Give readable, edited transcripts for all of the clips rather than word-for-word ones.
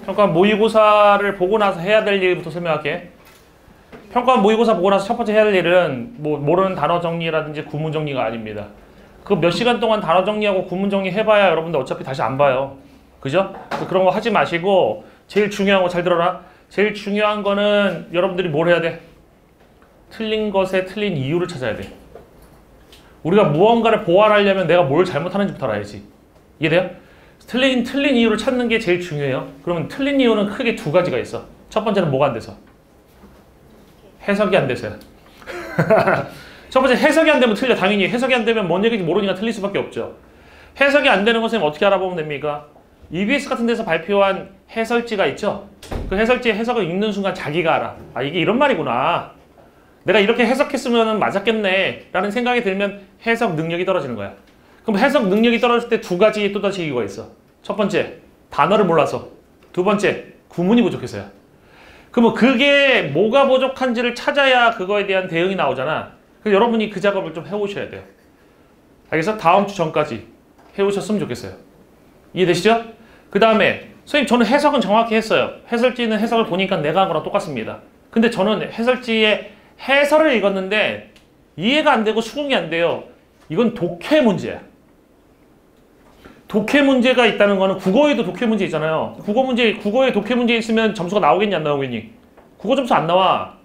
평가 모의고사를 보고 나서 해야 될 일부터 설명할게. 평가 모의고사 보고 나서 첫 번째 해야 될 일은 뭐 모르는 단어 정리라든지 구문 정리가 아닙니다. 그 몇 시간 동안 단어 정리하고 구문 정리 해봐야 여러분들 어차피 다시 안 봐요. 그죠? 그런 거 하지 마시고 제일 중요한 거 잘 들어라. 제일 중요한 거는 여러분들이 뭘 해야 돼? 틀린 것에 틀린 이유를 찾아야 돼. 우리가 무언가를 보완하려면 내가 뭘 잘못하는지부터 알아야지. 이해돼요? 틀린 이유를 찾는 게 제일 중요해요. 그러면 틀린 이유는 크게 두 가지가 있어. 첫 번째는 뭐가 안 돼서? 해석이 안 돼서요. 첫 번째 해석이 안 되면 틀려. 당연히 해석이 안 되면 뭔 얘기인지 모르니까 틀릴 수밖에 없죠. 해석이 안 되는 것은 어떻게 알아보면 됩니까? EBS 같은 데서 발표한 해설지가 있죠. 그 해설지의 해석을 읽는 순간 자기가 알아. 아, 이게 이런 말이구나. 내가 이렇게 해석했으면 맞았겠네 라는 생각이 들면 해석 능력이 떨어지는 거야. 그럼 해석 능력이 떨어질 때 두 가지 또다시 이유가 있어. 첫 번째, 단어를 몰라서. 두 번째, 구문이 부족해서야. 그러면 그게 뭐가 부족한지를 찾아야 그거에 대한 대응이 나오잖아. 그래서 여러분이 그 작업을 좀 해오셔야 돼요. 알겠어? 다음 주 전까지 해오셨으면 좋겠어요. 이해되시죠? 그 다음에 선생님 저는 해석은 정확히 했어요. 해설지는 해석을 보니까 내가 한 거랑 똑같습니다. 근데 저는 해설지의 해설을 읽었는데 이해가 안 되고 수긍이 안 돼요. 이건 독해 문제야. 독해 문제가 있다는 거는 국어에도 독해 문제 있잖아요. 국어에 독해 문제 있으면 점수가 나오겠니 안 나오겠니? 국어 점수 안 나와.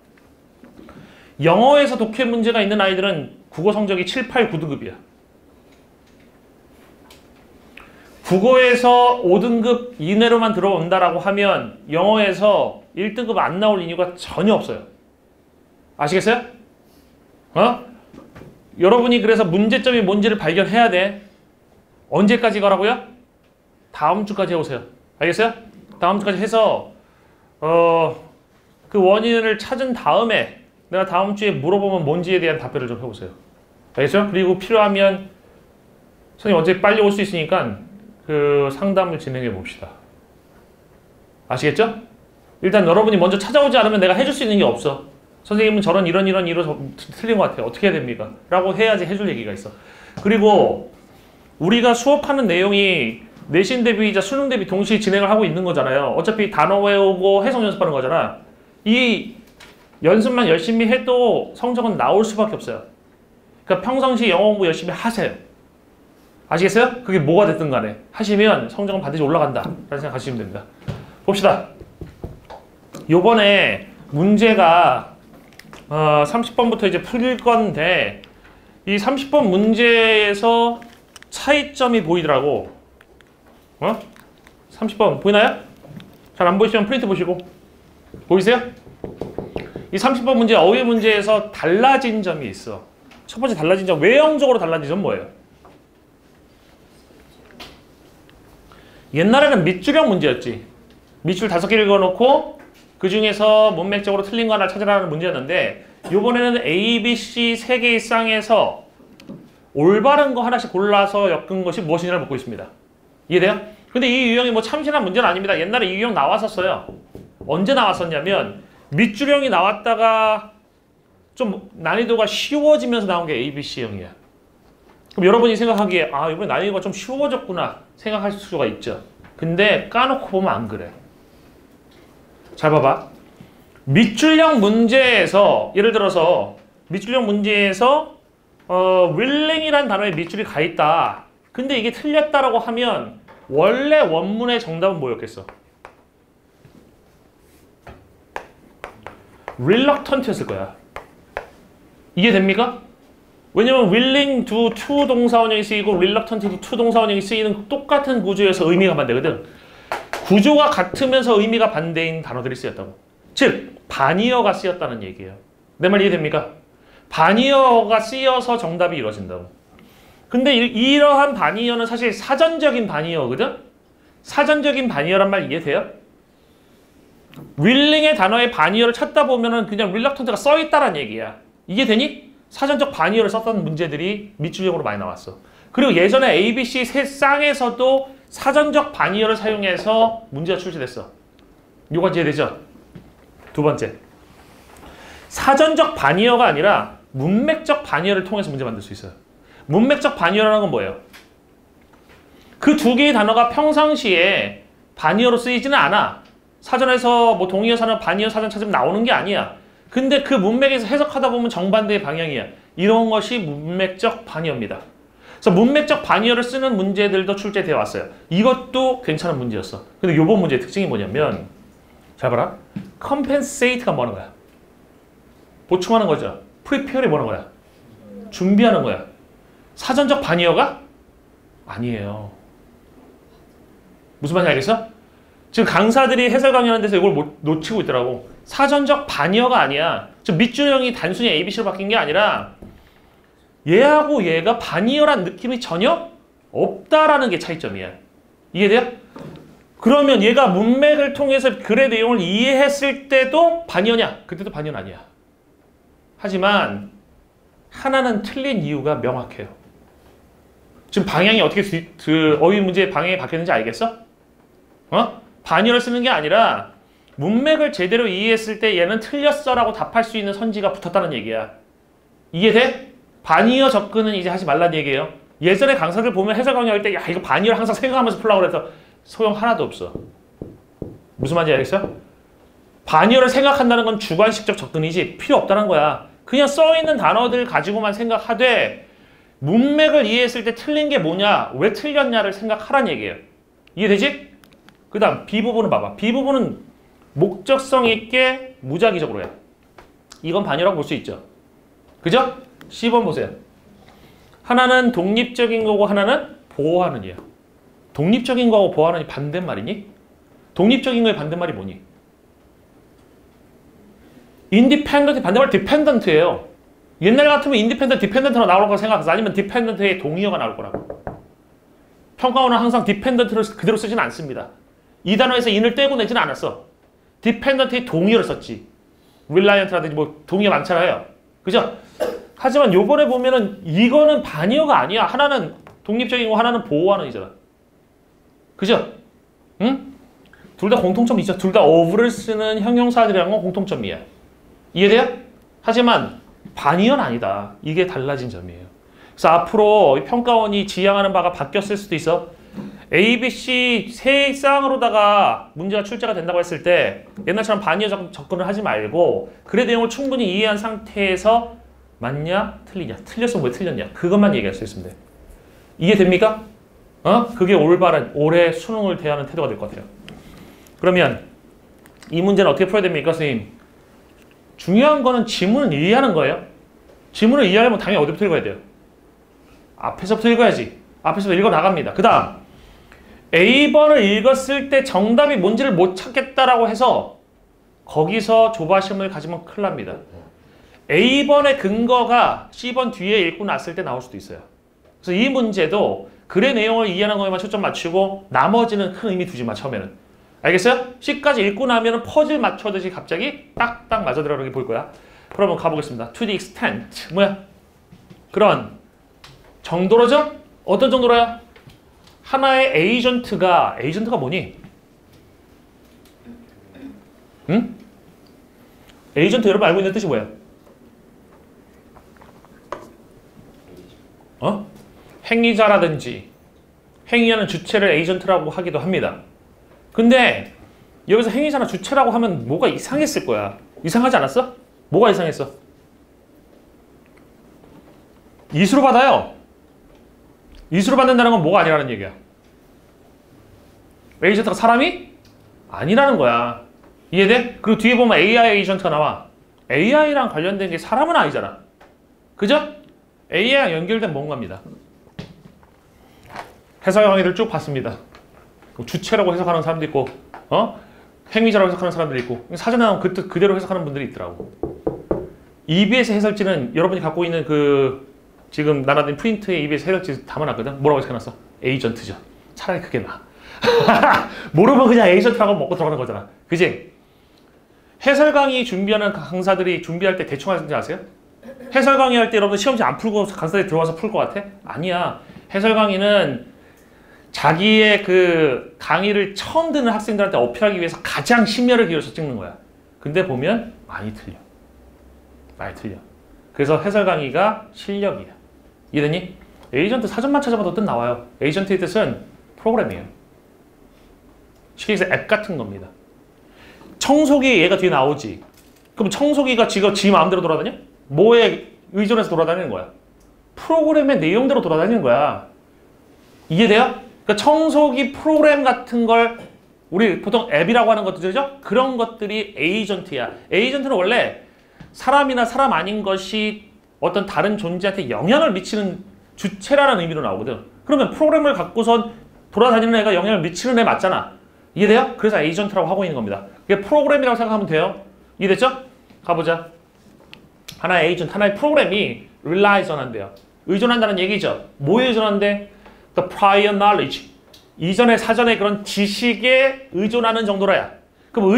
영어에서 독해 문제가 있는 아이들은 국어 성적이 7, 8, 9등급이야. 국어에서 5등급 이내로만 들어온다라고 하면 영어에서 1등급 안 나올 이유가 전혀 없어요. 아시겠어요? 여러분이 그래서 문제점이 뭔지를 발견해야 돼. 언제까지 가라고요? 다음 주까지 해오세요. 알겠어요? 다음 주까지 해서 그 원인을 찾은 다음에 내가 다음 주에 물어보면 뭔지에 대한 답변을 좀 해보세요. 알겠죠? 그리고 필요하면 선생님 어차피 빨리 올 수 있으니까 그 상담을 진행해 봅시다. 아시겠죠? 일단 여러분이 먼저 찾아오지 않으면 내가 해줄 수 있는 게 없어. 선생님은 저런 이런 이유로 틀린 것 같아요. 어떻게 해야 됩니까? 라고 해야지 해줄 얘기가 있어. 그리고 우리가 수업하는 내용이 내신 대비이자 수능 대비 동시에 진행을 하고 있는 거잖아요. 어차피 단어 외우고 해석 연습하는 거잖아. 이 연습만 열심히 해도 성적은 나올 수밖에 없어요. 그러니까 평상시 영어 공부 열심히 하세요. 아시겠어요? 그게 뭐가 됐든 간에 하시면 성적은 반드시 올라간다 라는 생각하시면 됩니다. 봅시다. 요번에 문제가 30번부터 이제 풀 건데 이 30번 문제에서 차이점이 보이더라고. 30번 보이나요? 잘 안 보이시면 프린트 보시고. 보이세요? 이 30번 문제 어휘 문제에서 달라진 점이 있어. 첫 번째 달라진 점, 외형적으로 달라진 점 뭐예요? 옛날에는 밑줄형 문제였지. 밑줄 5개를 그어놓고 그 중에서 문맥적으로 틀린 거 하나 찾으라는 문제였는데 이번에는 A, B, C 3개 이상에서 올바른 거 하나씩 골라서 엮은 것이 무엇이냐를 묻고 있습니다. 이해돼요? 근데 이 유형이 뭐 참신한 문제는 아닙니다. 옛날에 이 유형 나왔었어요. 언제 나왔었냐면 밑줄형이 나왔다가 좀 난이도가 쉬워지면서 나온 게 A, B, C형이야. 그럼 여러분이 생각하기에 아 이번에 난이도가 좀 쉬워졌구나 생각하실 수가 있죠. 근데 까놓고 보면 안 그래. 잘 봐봐. 밑줄형 문제에서 예를 들어서 밑줄형 문제에서 willing이라는 단어에 밑줄이 가 있다. 근데 이게 틀렸다라고 하면 원래 원문의 정답은 뭐였겠어? reluctant였을 거야. 이해됩니까? 왜냐면 willing to 동사원형이 쓰이고 reluctant to 동사원형이 쓰이는 똑같은 구조에서 의미가 반대거든. 구조가 같으면서 의미가 반대인 단어들이 쓰였다고. 즉 반이어가 쓰였다는 얘기예요. 내 말 이해됩니까? 반이어가 쓰여서 정답이 이루어진다고. 근데 이러한 반이어는 사실 사전적인 반이어거든? 사전적인 반이어란 말 이해돼요? willing의 단어의 반이어를 찾다 보면은 그냥 reluctant가 써있다란 얘기야. 이해되니? 사전적 반이어를 썼던 문제들이 밑줄형으로 많이 나왔어. 그리고 예전에 ABC 세 쌍에서도 사전적 반이어를 사용해서 문제가 출제됐어. 요거 이해되죠? 두 번째. 사전적 반이어가 아니라 문맥적 반이어를 통해서 문제 만들 수 있어요. 문맥적 반이어라는 건 뭐예요? 그 두 개의 단어가 평상시에 반이어로 쓰이지는 않아. 사전에서 뭐 동의어 사전, 반의어 사전 찾으면 나오는 게 아니야. 근데 그 문맥에서 해석하다 보면 정반대의 방향이야. 이런 것이 문맥적 반의어입니다. 그래서 문맥적 반의어를 쓰는 문제들도 출제되어 왔어요. 이것도 괜찮은 문제였어. 근데 이번 문제의 특징이 뭐냐면 잘 봐라. compensate가 뭐하는 거야? 보충하는 거죠. prepare이 뭐하는 거야? 준비하는 거야. 사전적 반의어가 아니에요. 무슨 말인지 알겠어? 지금 강사들이 해설 강의하는 데서 이걸 놓치고 있더라고. 사전적 반의어가 아니야. 지금 밑줄형이 단순히 ABC로 바뀐 게 아니라 얘하고 얘가 반의어란 느낌이 전혀 없다라는 게 차이점이야. 이해돼요? 그러면 얘가 문맥을 통해서 글의 내용을 이해했을 때도 반의어냐? 그때도 반의어는 아니야. 하지만 하나는 틀린 이유가 명확해요. 지금 방향이 어떻게 그 어휘 문제의 방향이 바뀌었는지 알겠어? 반의어를 쓰는 게 아니라 문맥을 제대로 이해했을 때 얘는 틀렸어라고 답할 수 있는 선지가 붙었다는 얘기야. 이해돼? 반의어 접근은 이제 하지 말란 얘기예요. 예전에 강사들 보면 해설 강의할 때 야 이거 반의어를 항상 생각하면서 풀라고 그래서 소용 하나도 없어. 무슨 말인지 알겠어? 반의어를 생각한다는 건 주관식적 접근이지 필요 없다는 거야. 그냥 써있는 단어들 가지고만 생각하되 문맥을 이해했을 때 틀린 게 뭐냐, 왜 틀렸냐를 생각하란 얘기예요. 이해되지? 그 다음 B 부분은 봐봐. B 부분은 목적성 있게 무작위적으로 해. 이건 반의어라고 볼 수 있죠. 그죠? C번 보세요. 하나는 독립적인 거고 하나는 보호하는 이야. 독립적인 거하고 보호하는 이 반대말이니? 독립적인 거의 반대말이 뭐니? 인디펜던트 반대말 디펜던트예요. 옛날 같으면 인디펜던트, 디펜던트로 나올 거라고 생각해서 아니면 디펜던트의 동의어가 나올 거라고. 평가원은 항상 디펜던트를 그대로 쓰진 않습니다. 이 단어에서 인을 떼고 내지는 않았어. 디펜던트의 동의어를 썼지. 릴라이언트라든지 뭐 동의어 많잖아요. 그죠? 하지만 요번에 보면은 이거는 반의어가 아니야. 하나는 독립적인 거 하나는 보호하는 이잖아. 그죠? 응? 둘 다 공통점이 있죠. 둘 다 of를 쓰는 형용사들이란 건 공통점이야. 이해돼요? 하지만 반의어는 아니다. 이게 달라진 점이에요. 그래서 앞으로 평가원이 지향하는 바가 바뀌었을 수도 있어. A, B, C 세 쌍으로다가 문제가 출제가 된다고 했을 때 옛날처럼 반의어 접근을 하지 말고 글의 내용을 충분히 이해한 상태에서 맞냐? 틀리냐? 틀렸으면 왜 틀렸냐? 그것만 얘기할 수 있으면 돼. 이해됩니까? 그게 올바른 올해 수능을 대하는 태도가 될 것 같아요. 그러면 이 문제는 어떻게 풀어야 됩니까, 선생님? 중요한 거는 지문을 이해하는 거예요. 지문을 이해하려면 당연히 어디부터 읽어야 돼요? 앞에서부터 읽어야지. 앞에서부터 읽어 나갑니다. 그 다음 A번을 읽었을 때 정답이 뭔지를 못 찾겠다라고 해서 거기서 조바심을 가지면 큰일 납니다. A번의 근거가 C번 뒤에 읽고 났을 때 나올 수도 있어요. 그래서 이 문제도 글의 내용을 이해하는 거에만 초점 맞추고 나머지는 큰 의미 두지 마, 처음에는. 알겠어요? C까지 읽고 나면 퍼즐 맞춰듯이 갑자기 딱딱 맞아 들어가게 볼 거야. 그러면 가보겠습니다. To the extent. 뭐야? 그런 정도로죠? 어떤 정도로야? 하나의 에이전트가 뭐니? 응? 에이전트 여러분 알고 있는 뜻이 뭐예요? 행위자라든지 행위하는 주체를 에이전트라고 하기도 합니다. 근데 여기서 행위자나 주체라고 하면 뭐가 이상했을 거야. 이상하지 않았어? 뭐가 이상했어? 이수로 받아요. 이수로 받는다는 건 뭐가 아니라는 얘기야. 에이전트가 사람이 아니라는 거야. 이해돼? 그리고 뒤에 보면 AI 에이전트가 나와. AI랑 관련된 게 사람은 아니잖아. 그죠? AI랑 연결된 뭔가입니다. 해석 강의들 쭉 봤습니다. 주체라고 해석하는 사람도 있고, 행위자라고 해석하는 사람들이 있고, 사전에 나오면 그 뜻 그대로 해석하는 분들이 있더라고. EBS 해설지는 여러분이 갖고 있는 지금 나눠진 프린트에 EBS 해설지 담아놨거든. 뭐라고 해석해놨어? 에이전트죠. 차라리 그게 나아. 모르면 그냥 에이전트라고 먹고 들어가는 거잖아. 그지? 해설 강의 준비하는 강사들이 준비할 때 대충 하는지 아세요? 해설 강의 할 때 여러분 시험지 안 풀고 강사들이 들어와서 풀 것 같아? 아니야. 해설 강의는 자기의 그 강의를 처음 듣는 학생들한테 어필하기 위해서 가장 심혈을 기울여서 찍는 거야. 근데 보면 많이 틀려. 많이 틀려. 그래서 해설 강의가 실력이야. 이해되니? 에이전트 사전만 찾아봐도 뜻 나와요. 에이전트의 뜻은 프로그램이에요. 쉽게 얘기해서 앱 같은 겁니다. 청소기 얘가 뒤에 나오지. 그럼 청소기가 지금 지 마음대로 돌아다녀? 뭐에 의존해서 돌아다니는 거야? 프로그램의 내용대로 돌아다니는 거야. 이해돼요? 그러니까 청소기 프로그램 같은 걸 우리 보통 앱이라고 하는 것들이죠? 그런 것들이 에이전트야. 에이전트는 원래 사람이나 사람 아닌 것이 어떤 다른 존재한테 영향을 미치는 주체라는 의미로 나오거든. 그러면 프로그램을 갖고선 돌아다니는 애가 영향을 미치는 애 맞잖아. 이해돼요? 그래서 에이전트라고 하고 있는 겁니다. 그게 프로그램이라고 생각하면 돼요. 이해됐죠? 가보자. 하나의 에이전트, 하나의 프로그램이 relies on 한대요. 의존한다는 얘기죠. 뭐에 의존한대? The prior knowledge. 이전에 사전에 그런 지식에 의존하는 정도로야. 그럼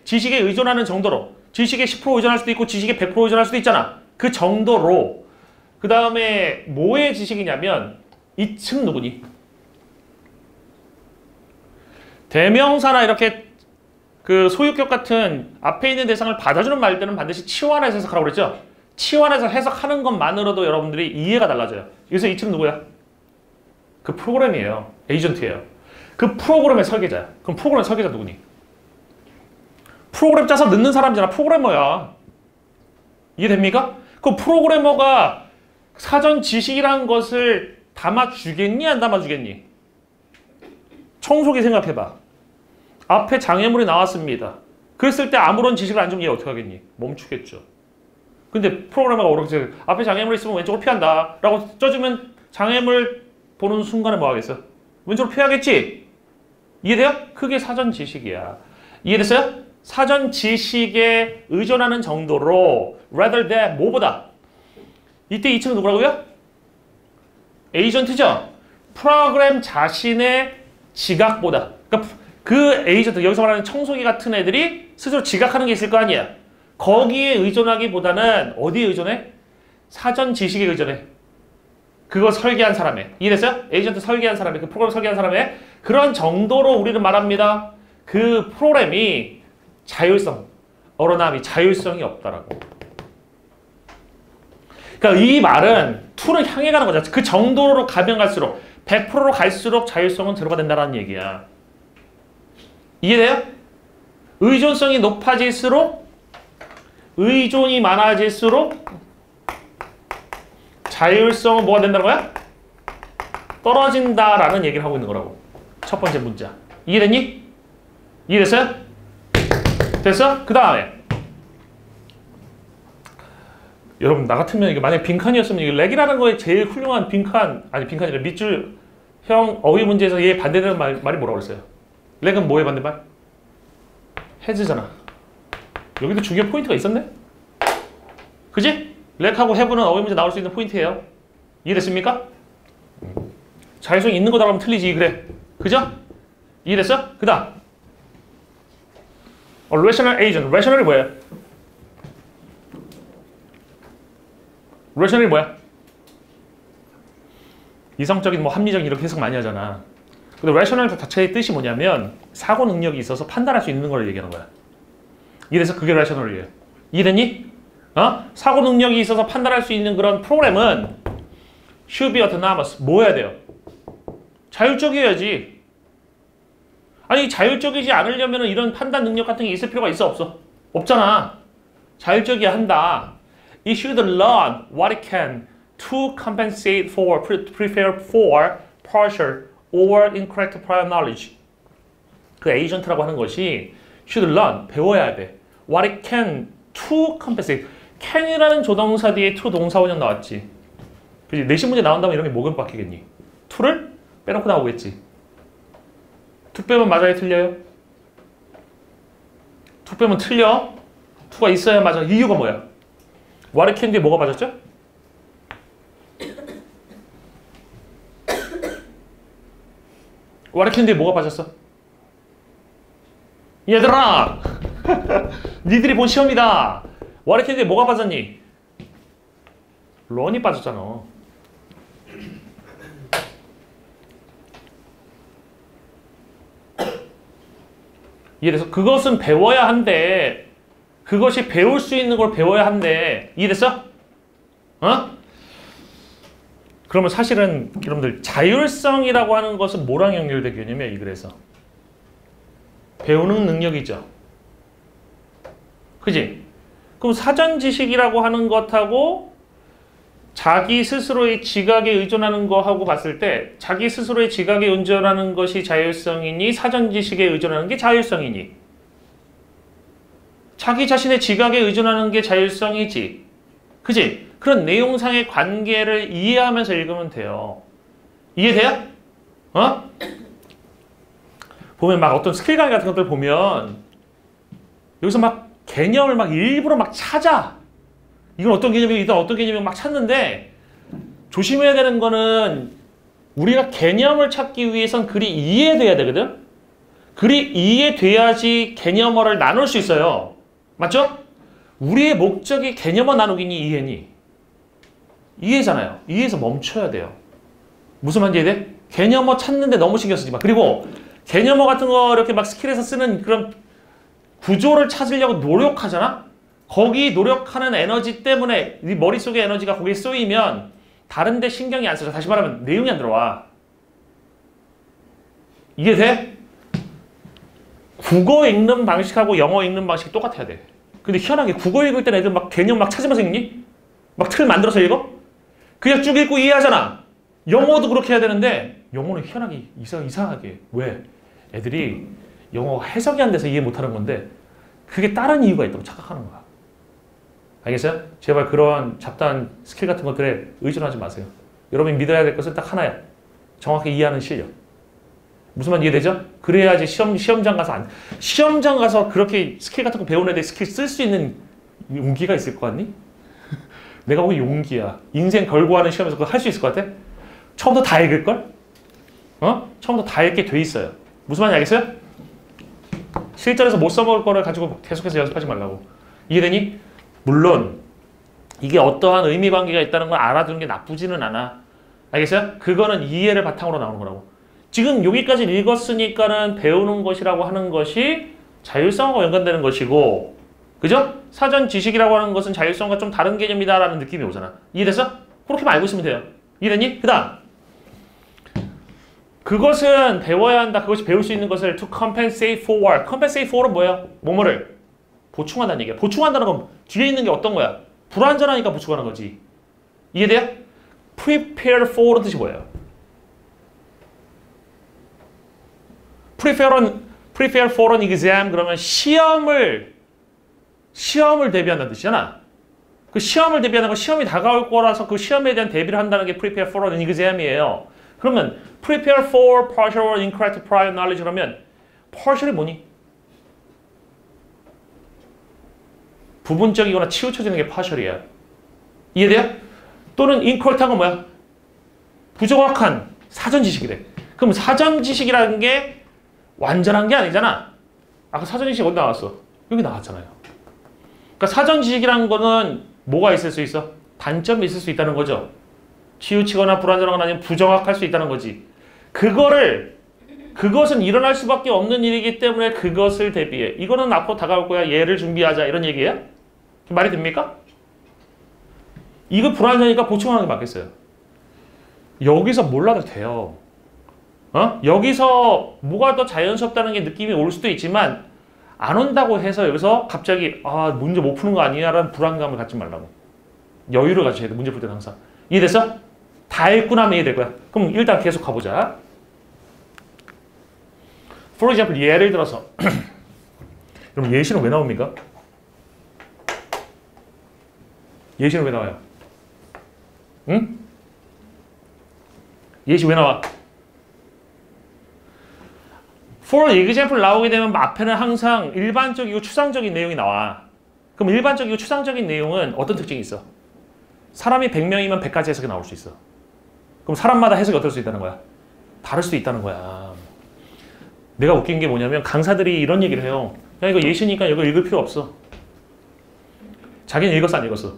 지식에 의존하는 정도로. 지식에 10% 의존할 수도 있고 지식에 100% 의존할 수도 있잖아. 그 정도로. 그 다음에 뭐의 지식이냐면 이 측 누구니? 대명사나 이렇게 그 소유격 같은 앞에 있는 대상을 받아주는 말들은 반드시 치환해서 해석하라고 그랬죠? 치환해서 해석하는 것만으로도 여러분들이 이해가 달라져요. 그래서 이 측 누구야? 그 프로그램이에요. 에이전트예요. 그 프로그램의 설계자야. 그럼 프로그램 설계자 누구니? 프로그램 짜서 넣는 사람이잖아. 프로그래머야. 이해됩니까? 그 프로그래머가 사전 지식이라는 것을 담아주겠니? 안 담아주겠니? 청소기 생각해봐. 앞에 장애물이 나왔습니다. 그랬을 때 아무런 지식을 안 주면 얘 어떻게 하겠니? 멈추겠죠. 근데 프로그래머가 오르게 앞에 장애물이 있으면 왼쪽으로 피한다 라고 써주면 장애물 보는 순간에 뭐 하겠어? 왼쪽으로 피하겠지? 이해돼요? 그게 사전 지식이야. 이해됐어요? 사전 지식에 의존하는 정도로 rather than 뭐보다 이때 이 친구 누구라고요? 에이전트죠? 프로그램 자신의 지각보다 그러니까 그 에이전트 여기서 말하는 청소기 같은 애들이 스스로 지각하는 게 있을 거 아니야. 거기에 의존하기보다는 어디에 의존해? 사전 지식에 의존해. 그거 설계한 사람의 이해됐어요? 에이전트 설계한 사람의 그 프로그램 설계한 사람의 그런 정도로 우리는 말합니다. 그 프로그램이 자율성, 어로나미 자율성이 없다라고. 그러니까 이 말은 툴을 향해 가는 거죠. 그 정도로 가면 갈수록 100%로 갈수록 자율성은 제로가 된다는 얘기야. 이해돼요? 의존성이 높아질수록 의존이 많아질수록 자율성은 뭐가 된다는 거야? 떨어진다라는 얘기를 하고 있는 거라고. 첫 번째 문자. 이해됐니? 이해됐어요? 됐어? 그 다음에 여러분 나 같으면 이게 만약 빈칸이었으면 이게 렉이라는 거에 제일 훌륭한 빈칸 아니 빈칸이 아니라 밑줄 형 어휘 문제에서 얘 반대되는 말이 뭐라고 그랬어요? 렉은 뭐의 반대말? 해즈잖아. 여기도 중요한 포인트가 있었네? 그지? 렉하고 해브는 어휘 문제 나올 수 있는 포인트예요. 이해됐습니까? 자율성이 있는 거다 그러면 틀리지 그래. 그죠? 이해됐어? 그 다음 rational agent. rational이 뭐예요? rational이 뭐야? 이성적인 뭐 합리적인 이렇게 해석 많이 하잖아. 근데 rational 자체의 뜻이 뭐냐면 사고 능력이 있어서 판단할 수 있는 걸 얘기하는 거야. 이래서 그게 rational이에요. 이해됐니? 사고 능력이 있어서 판단할 수 있는 그런 프로그램은 should be autonomous. 뭐 해야 돼요? 자율적이어야지. 아니 자율적이지 않으려면 이런 판단 능력 같은 게 있을 필요가 있어 없어? 없잖아. 자율적이어야 한다. It should learn what it can to compensate for, prepare for partial or incorrect prior knowledge. 그 에이전트라고 하는 것이 should learn, 배워야 돼. What it can to compensate. can이라는 조동사 뒤에 to 동사원형 나왔지. 그치? 내신 문제 나온다면 이런 게 뭐가 바뀌겠니? to를 빼놓고 나오겠지. 투 빼면 맞아요? 틀려요? 투 빼면 틀려? 투가 있어야 맞아. 이유가 뭐야? what it can 뒤에 뭐가 맞았죠? what it can 뒤에 뭐가 빠졌어? 얘들아! 니들이 본 시험이다. what it can 뒤에 뭐가 빠졌니? run이 빠졌잖아. 이해됐어? 그것은 배워야 한대. 그것이 배울 수 있는 걸 배워야 한대. 이해됐어? 그러면 사실은 여러분들 자율성이라고 하는 것은 뭐랑 연결되겠냐면 그래서 배우는 능력이죠. 그지? 그럼 사전 지식이라고 하는 것하고 자기 스스로의 지각에 의존하는 거하고 봤을 때 자기 스스로의 지각에 의존하는 것이 자율성이니 사전 지식에 의존하는 게 자율성이니? 자기 자신의 지각에 의존하는 게 자율성이지. 그지? 그런 내용상의 관계를 이해하면서 읽으면 돼요. 이해돼요? 어? 보면 막 어떤 스킬 강의 같은 것들 보면 여기서 막 개념을 막 일부러 막 찾아. 이건 어떤 개념이고 이건 어떤 개념이고 막 찾는데 조심해야 되는 거는 우리가 개념을 찾기 위해선 글이 이해돼야 되거든? 글이 이해돼야지 개념어를 나눌 수 있어요. 맞죠? 우리의 목적이 개념어 나누기니 이해니? 이해잖아요. 이해에서 멈춰야 돼요. 무슨 말인지 이해돼? 개념어 찾는데 너무 신경 쓰지 마. 그리고 개념어 같은 거 이렇게 막 스킬에서 쓰는 그런 구조를 찾으려고 노력하잖아? 거기 노력하는 에너지 때문에 네 머릿속의 에너지가 거기에 쏘이면 다른 데 신경이 안 써져. 다시 말하면 내용이 안 들어와. 이해돼? 국어 읽는 방식하고 영어 읽는 방식이 똑같아야 돼. 근데 희한하게 국어 읽을 때는 애들 막 개념 막 찾으면서 읽니? 막 틀 만들어서 읽어? 그냥 쭉 읽고 이해하잖아. 영어도 그렇게 해야 되는데 영어는 희한하게 이상하게. 왜? 애들이 영어가 해석이 안 돼서 이해 못하는 건데 그게 다른 이유가 있다고 착각하는 거야. 알겠어요? 제발 그런 잡다한 스킬 같은 것들에 의존하지 마세요. 여러분이 믿어야 될 것은 딱 하나야. 정확히 이해하는 실력. 무슨 말 이해되죠? 그래야지 시험장 가서 그렇게 스킬 같은 거 배운 애들 스킬 쓸 수 있는 용기가 있을 것 같니? 내가 보기 용기야. 인생 걸고 하는 시험에서 그거 할 수 있을 것 같아? 처음부터 다 읽을걸? 어? 처음부터 다 읽게 돼 있어요. 무슨 말인지 알겠어요? 실전에서 못 써먹을 거를 가지고 계속해서 연습하지 말라고. 이해되니? 물론 이게 어떠한 의미 관계가 있다는 걸 알아두는 게 나쁘지는 않아. 알겠어요? 그거는 이해를 바탕으로 나오는 거라고. 지금 여기까지 읽었으니까는 배우는 것이라고 하는 것이 자율성하고 연관되는 것이고, 그죠? 사전 지식이라고 하는 것은 자율성과 좀 다른 개념이다라는 느낌이 오잖아. 이해됐어? 그렇게만 알고 있으면 돼요. 이해됐니? 그 다음 그것은 배워야 한다. 그것이 배울 수 있는 것을 to compensate for. compensate for은 뭐야? 뭐뭐를 보충한다는 얘기야. 보충한다는 건 뒤에 있는 게 어떤 거야? 불완전하니까 보충하는 거지. 이해돼요? prepare for은 뜻이 뭐예요? prepare for an exam 그러면 시험을 대비한다는 뜻이잖아. 그 시험을 대비하는 건 시험이 다가올 거라서 그 시험에 대한 대비를 한다는 게 prepare for an exam이에요. 그러면 prepare for partial or incorrect prior knowledge 그러면 partial이 뭐니? 부분적이거나 치우쳐지는 게 partial이야. 이해돼요? 또는 incorrect한 건 뭐야? 부정확한 사전 지식이래. 그럼 사전 지식이라는 게 완전한 게 아니잖아. 아까 사전 지식 어디 나왔어? 여기 나왔잖아요. 그러니까 사전 지식이라는 거는 뭐가 있을 수 있어? 단점이 있을 수 있다는 거죠. 치우치거나 불완전하거나 아니면 부정확할 수 있다는 거지. 그것은 일어날 수밖에 없는 일이기 때문에 그것을 대비해. 이거는 앞으로 다가올 거야. 얘를 준비하자. 이런 얘기예요? 말이 됩니까? 이거 불완전하니까 보충하는 게 맞겠어요. 여기서 몰라도 돼요. 어? 여기서 뭐가 더 자연스럽다는 게 느낌이 올 수도 있지만 안 온다고 해서 여기서 갑자기 문제 못 푸는 거 아니야? 라는 불안감을 갖지 말라고. 여유를 가져야 돼. 문제 풀 때는 항상. 이해됐어? 다 읽고 나면 이해될 거야. 그럼 일단 계속 가보자. For example, 예를 들어서 그럼 예시는 왜 나옵니까? 예시는 왜 나와요? 응? 예시 왜 나와? For example 나오게 되면 앞에는 항상 일반적이고 추상적인 내용이 나와. 그럼 일반적이고 추상적인 내용은 어떤 특징이 있어? 사람이 100명이면 100가지 해석이 나올 수 있어. 그럼 사람마다 해석이 어떨 수 있다는 거야? 다를 수 있다는 거야. 내가 웃긴 게 뭐냐면 강사들이 이런 얘기를 해요. 야 이거 예시니까 이거 읽을 필요 없어. 자기는 읽었어 안 읽었어?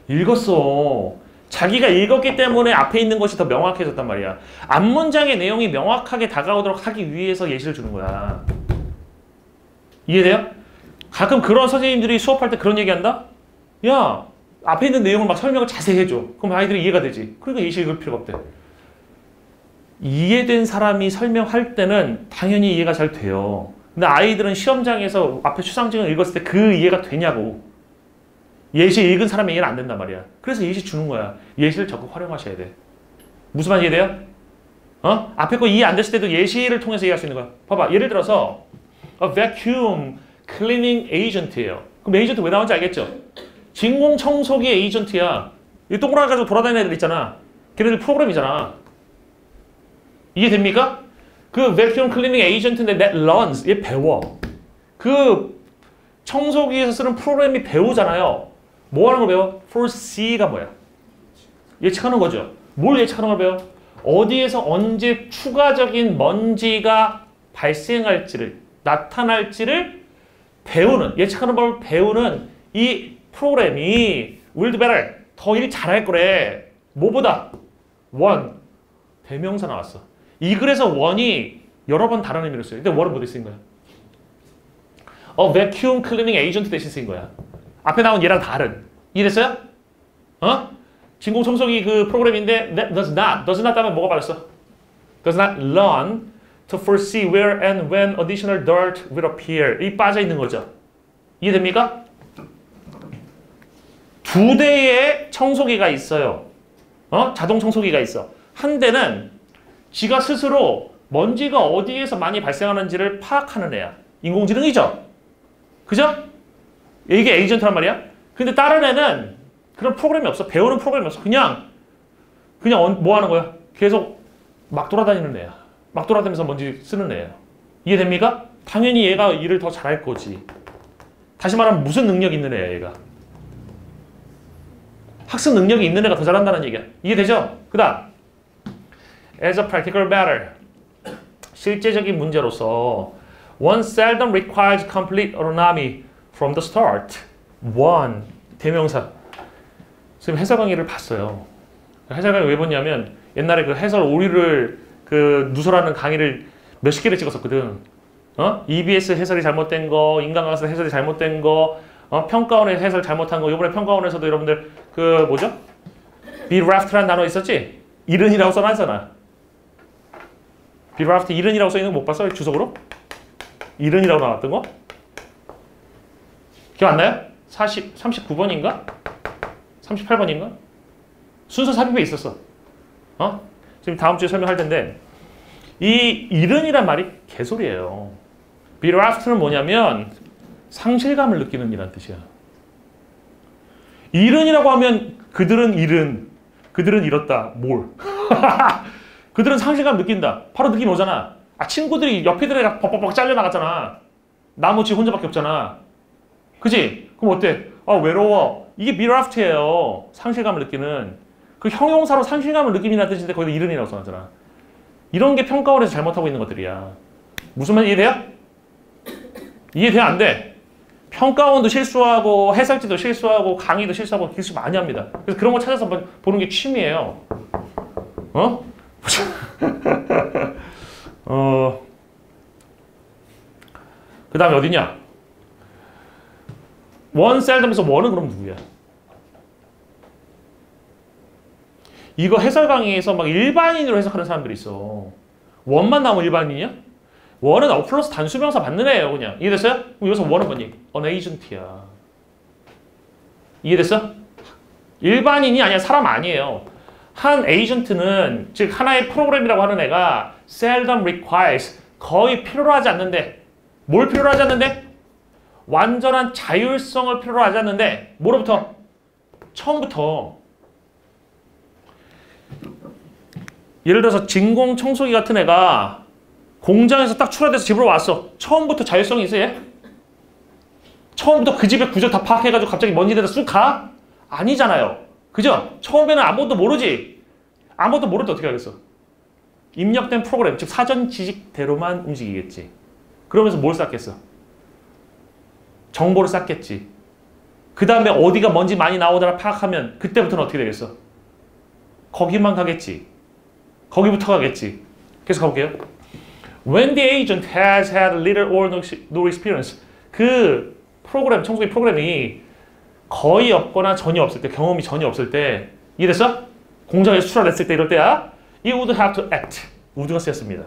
읽었어. 자기가 읽었기 때문에 앞에 있는 것이 더 명확해졌단 말이야. 앞문장의 내용이 명확하게 다가오도록 하기 위해서 예시를 주는 거야. 이해돼요? 가끔 그런 선생님들이 수업할 때 그런 얘기한다? 야, 앞에 있는 내용을 막 설명을 자세히 해줘. 그럼 아이들이 이해가 되지. 그러니까 예시 읽을 필요가 없대. 이해된 사람이 설명할 때는 당연히 이해가 잘 돼요. 근데 아이들은 시험장에서 앞에 추상증을 읽었을 때 그 이해가 되냐고. 예시 읽은 사람이 이해는 안 된단 말이야. 그래서 예시 주는 거야. 예시를 적극 활용하셔야 돼. 무슨 말 이해돼요? 앞에 거 이해 안 됐을 때도 예시를 통해서 이해할 수 있는 거야. 봐봐. 예를 들어서 a vacuum cleaning agent예요. 그럼 에이전트 왜 나온지 알겠죠? 진공 청소기 에이전트야. 이 동그라미 가지고 돌아다니는 애들 있잖아. 걔네들 프로그램이잖아. 이해됩니까? 그 vacuum cleaning agent인데 that learns. 얘 배워. 그 청소기에서 쓰는 프로그램이 배우잖아요. 뭐 하는 걸 배워? foresee가 뭐야? 예측하는 거죠. 뭘 예측하는 걸 배워? 어디에서 언제 추가적인 먼지가 발생할지를, 나타날지를 배우는, 예측하는 걸 배우는 이 프로그램이 will do better, 더 일 잘할 거래. 뭐보다? one, 대명사 나왔어. 이 글에서 one이 여러 번 다른 의미로 써요. 근데 one은 뭐에 쓰인 거야? vacuum cleaning agent 대신 쓰인 거야. 앞에 나온 얘랑 다른. 이해됐어요? 진공 청소기 그 프로그램인데 does not 하면 뭐가 빠졌어? does not learn to foresee where and when additional dirt will appear. 이 빠져 있는 거죠. 이해됩니까? 두 대의 청소기가 있어요. 자동 청소기가 있어. 한 대는 지가 스스로 먼지가 어디에서 많이 발생하는지를 파악하는 애야. 인공지능이죠? 그죠? 이게 에이전트란 말이야. 근데 다른 애는 그런 프로그램이 없어. 배우는 프로그램이 없어. 그냥 뭐 하는 거야? 계속 막 돌아다니는 애야. 막 돌아다니면서 먼지 쓰는 애야. 이해됩니까? 당연히 얘가 일을 더 잘할 거지. 다시 말하면 무슨 능력이 있는 애야, 얘가. 학습 능력이 있는 애가 더 잘한다는 얘기야. 이해되죠? 그 다음 as a practical matter, 실제적인 문제로서 one seldom requires complete autonomy from the start. one, 대명사. 지금 해설 강의를 봤어요. 해설 강의 왜 봤냐면 옛날에 그 해설 오류를 그 누설하는 강의를 몇십 개를 찍었었거든. EBS 해설이 잘못된 거, 인간강사 해설이 잘못된 거, 평가원의 해설 잘못한 거. 이번에 평가원에서도 여러분들 그 뭐죠? bereft-라는 단어 있었지? 이른이라고 써놨잖아. bereft 이른이라고 써있는 거 못 봤어? 주석으로? 이른이라고 나왔던 거? 기억 안 나요? 39번인가? 38번인가? 순서 삽입에 있었어. 지금 다음 주에 설명할 텐데 이 이른이란 말이 개소리예요. bereft는 뭐냐면 상실감을 느끼는 이란 뜻이야. 이른이라고 하면 그들은 잃은, 그들은 잃었다. 뭘? 그들은 상실감 느낀다. 바로 느낌 오잖아. 친구들이 옆에 들에 벅벅벅 잘려나갔잖아. 나머지 혼자밖에 없잖아. 그지? 그럼 어때? 외로워. 이게 bereft예요. 상실감을 느끼는. 그 형용사로 상실감을 느낌이라는 뜻인데 거기다 이른이라고 써놨잖아. 이런 게 평가원에서 잘못하고 있는 것들이야. 무슨 말 이해돼요? 이해돼? 안 돼? 평가원도 실수하고 해설지도 실수하고 강의도 실수하고 실수 많이 합니다. 그래서 그런 거 찾아서 한번 보는 게 취미예요. 그 다음에 어디냐? 원 셀덤에서 원은 그럼 누구야? 이거 해설 강의에서 막 일반인으로 해석하는 사람들이 있어. 원만 나오면 일반인이야? 원은 플러스 단수명사 받는 애예요, 그냥. 이해됐어요? 그럼 여기서 원은 뭐니? an agent이야. 이해됐어? 일반인이 아니야, 사람 아니에요. 한 에이전트는, 즉 하나의 프로그램이라고 하는 애가 seldom requires, 거의 필요로 하지 않는데, 뭘 필요로 하지 않는데? 완전한 자율성을 필요로 하지 않는데, 뭐로부터? 처음부터. 예를 들어서 진공 청소기 같은 애가 공장에서 딱 출하돼서 집으로 왔어. 처음부터 자율성이 있어, 얘? 처음부터 그 집의 구조 다 파악해가지고 갑자기 먼지 데다 쑥 가? 아니잖아요. 그죠? 처음에는 아무것도 모르지. 아무것도 모를 때 어떻게 하겠어? 입력된 프로그램, 즉 사전 지식대로만 움직이겠지. 그러면서 뭘 쌓겠어? 정보를 쌓겠지. 그 다음에 어디가 먼지 많이 나오더라 파악하면 그때부터는 어떻게 되겠어? 거기만 가겠지. 거기부터 가겠지. 계속 가볼게요. When the agent has had little or no experience, 그 프로그램, 청소기 프로그램이 거의 없거나 전혀 없을 때, 경험이 전혀 없을 때, 이해됐어? 공장에서 출하됐을 때 이럴 때야, 이 would have to act. would가 쓰였습니다.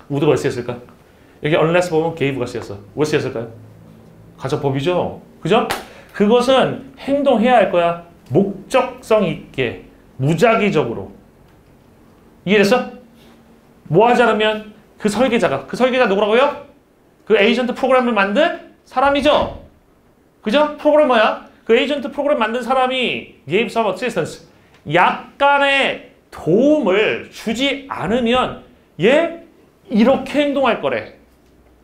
would가 왜 쓰였을까? 여기 unless 보면 gave가 쓰였어. 왜 쓰였을까요? 가정법이죠. 그죠? 그것은 행동해야 할 거야. 목적성 있게, 무작위적으로. 이해됐어? 뭐 하지 않으면 그 설계자 누구라고요? 그 에이전트 프로그램을 만든 사람이죠. 그죠? 프로그래머야. 그 에이전트 프로그램 만든 사람이 gave some assistance. 약간의 도움을 주지 않으면 얘 이렇게 행동할 거래.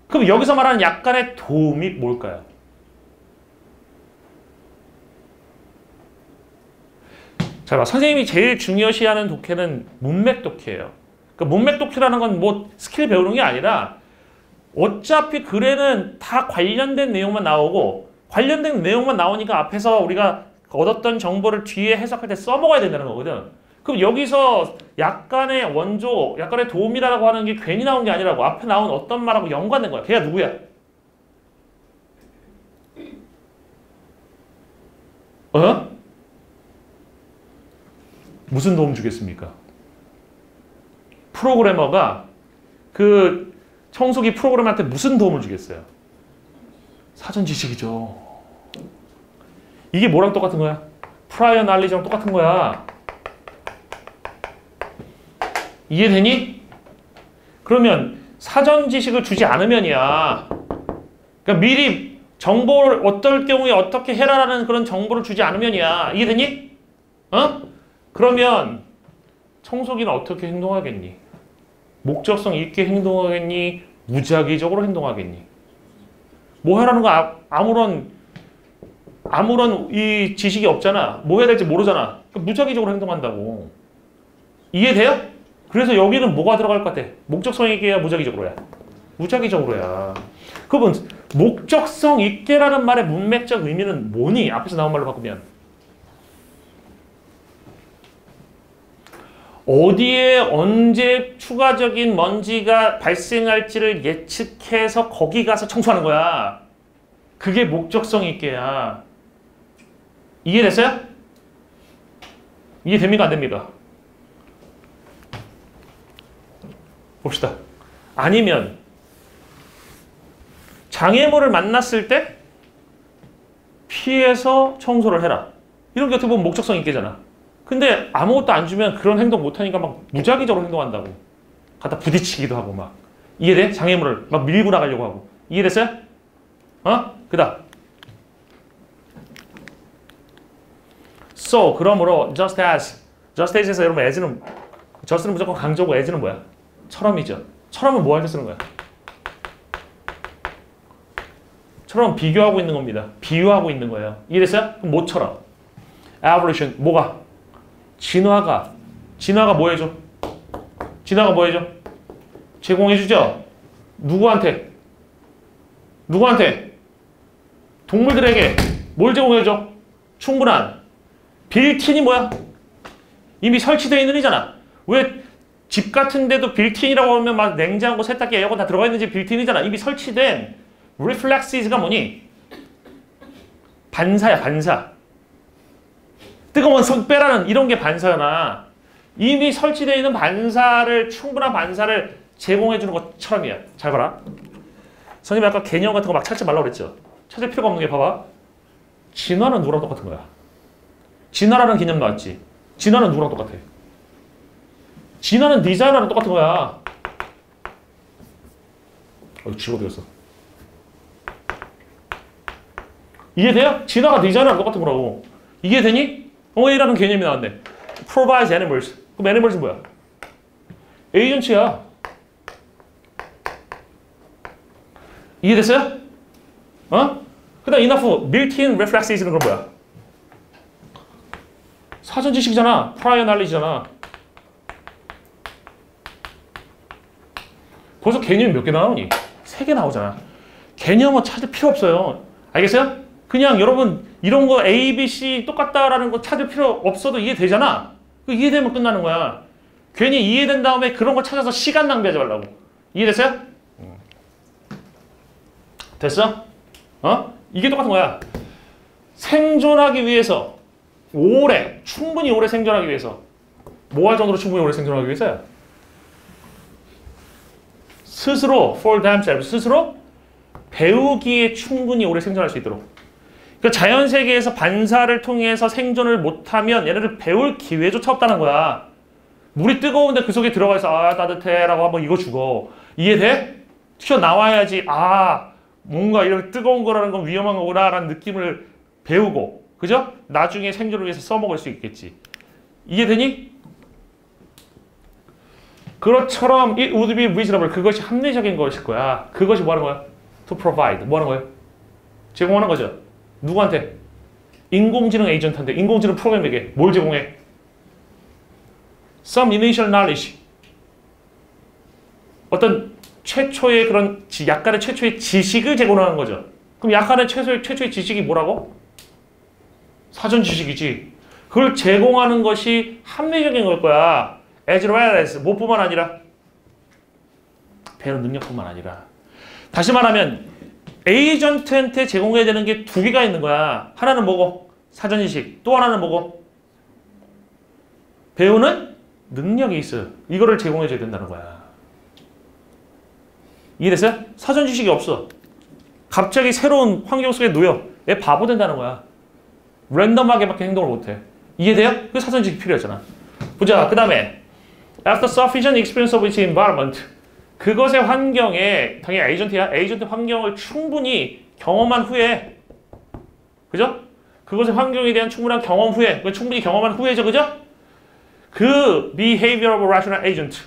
그럼 여기서 말하는 약간의 도움이 뭘까요? 자, 봐. 선생님이 제일 중요시하는 독해는 문맥 독해예요. 그 문맥 독해라는 건 뭐 스킬 배우는 게 아니라 어차피 글에는 다 관련된 내용만 나오고 관련된 내용만 나오니까 앞에서 우리가 얻었던 정보를 뒤에 해석할 때 써먹어야 된다는 거거든. 그럼 여기서 약간의 원조, 약간의 도움이라고 하는 게 괜히 나온 게 아니라고 앞에 나온 어떤 말하고 연관된 거야. 걔가 누구야? 어? 무슨 도움 주겠습니까? 프로그래머가 그 청소기 프로그램한테 무슨 도움을 주겠어요? 사전 지식이죠. 이게 뭐랑 똑같은 거야? prior knowledge랑 똑같은 거야. 이해되니? 그러면 사전 지식을 주지 않으면이야. 그러니까 미리 정보를 어떨 경우에 어떻게 해라라는 그런 정보를 주지 않으면이야. 이해되니? 어? 그러면 청소기는 어떻게 행동하겠니? 목적성 있게 행동하겠니? 무작위적으로 행동하겠니? 뭐 해라는 거 아무런 이 지식이 없잖아. 뭐 해야 될지 모르잖아. 무작위적으로 행동한다고. 이해돼요? 그래서 여기는 뭐가 들어갈 것 같아? 목적성 있게야 무작위적으로야? 무작위적으로야. 그러면 목적성 있게라는 말의 문맥적 의미는 뭐니? 앞에서 나온 말로 바꾸면 어디에 언제 추가적인 먼지가 발생할지를 예측해서 거기 가서 청소하는 거야. 그게 목적성 있게야. 이해됐어요? 이해됩니까? 안 됩니까? 봅시다. 아니면 장애물을 만났을 때 피해서 청소를 해라. 이런 게 어떻게 보면 목적성 있게잖아. 근데 아무것도 안 주면 그런 행동 못하니까 막 무작위적으로 행동한다고. 갖다 부딪히기도 하고 막. 이해돼? 장애물을 막 밀고 나가려고 하고. 이해됐어요? 어? 그다음. So, 그러므로 just as에서 여러분 as는 just는 무조건 강조고 as는 뭐야? 처럼이죠. 처럼은 뭐 할 때 쓰는 거야? 처럼 비교하고 있는 겁니다. 비유하고 있는 거예요. 이해됐어요? 그럼 뭐처럼? evolution, 뭐가? 진화가 뭐 해줘? 진화가 뭐 해줘? 제공해주죠? 누구한테? 동물들에게 뭘 제공해줘? 충분한 빌트인이 뭐야? 이미 설치되어 있는 이잖아. 왜 집 같은 데도 빌트인이라고 하면 막 냉장고, 세탁기, 에어컨 다 들어가 있는 집 빌트인이잖아. 이미 설치된 reflexes가 뭐니? 반사야, 반사. 뜨거운 손 빼라는 이런 게 반사잖아. 이미 설치되어 있는 충분한 반사를 제공해 주는 것처럼이야. 잘 봐라. 선생님이 아까 개념 같은 거 막 찾지 말라고 그랬죠. 찾을 필요가 없는 게 봐봐. 진화는 누구랑 똑같은 거야? 진화라는 개념 나왔지. 진화는 누구랑 똑같아? 진화는 디자이너랑 똑같은 거야. 집어들었어. 이해돼요? 진화가 디자이너랑 똑같은 거라고. 이해되니? A라는 개념이 나왔네. Provides animals. 그럼 animals는 뭐야? 에이전트야. 이해됐어요? 어? 그 다음 enough built-in reflexes는 그럼 뭐야? 사전 지식이잖아. prior knowledge잖아. 벌써 개념이 몇 개 나오니? 3개 나오잖아. 개념은 찾을 필요 없어요. 알겠어요? 그냥 여러분 이런 거 A, B, C 똑같다라는 거 찾을 필요 없어도 이해되잖아. 이해되면 끝나는 거야. 괜히 이해된 다음에 그런 거 찾아서 시간 낭비하지 말라고. 이해됐어요? 됐어? 어? 이게 똑같은 거야. 생존하기 위해서 충분히 오래 생존하기 위해서 뭐 할 정도로 충분히 오래 생존하기 위해서야? 스스로 for themselves 스스로 배우기에 충분히 오래 생존할 수 있도록. 그러니까 자연 세계에서 반사를 통해서 생존을 못하면 얘네들 배울 기회조차 없다는 거야. 물이 뜨거운데 그 속에 들어가서 아 따뜻해라고 한번 이거 죽어. 이해돼? 튀어나와야지 뭔가 이렇게 뜨거운 거라는 건 위험한 거구나라는 느낌을 배우고 그죠? 나중에 생존을 위해서 써먹을 수 있겠지. 이해되니? 그것처럼 it would be reasonable. 그것이 합리적인 것일 거야. 그것이 뭐 하는 거야? To provide. 뭐 하는 거야? 제공하는 거죠. 누구한테? 인공지능 에이전트한테. 인공지능 프로그램에게 뭘 제공해? Some initial knowledge. 어떤 최초의 그런 약간의 최초의 지식을 제공하는 거죠. 그럼 약간의 최초의 지식이 뭐라고? 사전 지식이지. 그걸 제공하는 것이 합리적인 걸 거야. As well as 뭐뿐만 아니라 배우는 능력뿐만 아니라. 다시 말하면 에이전트한테 제공해야 되는 게 두 개가 있는 거야. 하나는 뭐고? 사전 지식. 또 하나는 뭐고? 배우는 능력이 있어요. 이거를 제공해줘야 된다는 거야. 이해됐어요? 사전 지식이 없어. 갑자기 새로운 환경 속에 놓여. 얘 바보 된다는 거야. 랜덤하게밖에 행동을 못해. 이해돼요? 그 사전 지식이 필요하잖아. 보자. 그 다음에 After sufficient experience of its environment. 그것의 환경에 당연히 에이전트야. 에이전트 환경을 충분히 경험한 후에 그죠? 그것의 환경에 대한 충분한 경험 후에 충분히 경험한 후에죠. 그죠? 그 behavior of a rational agent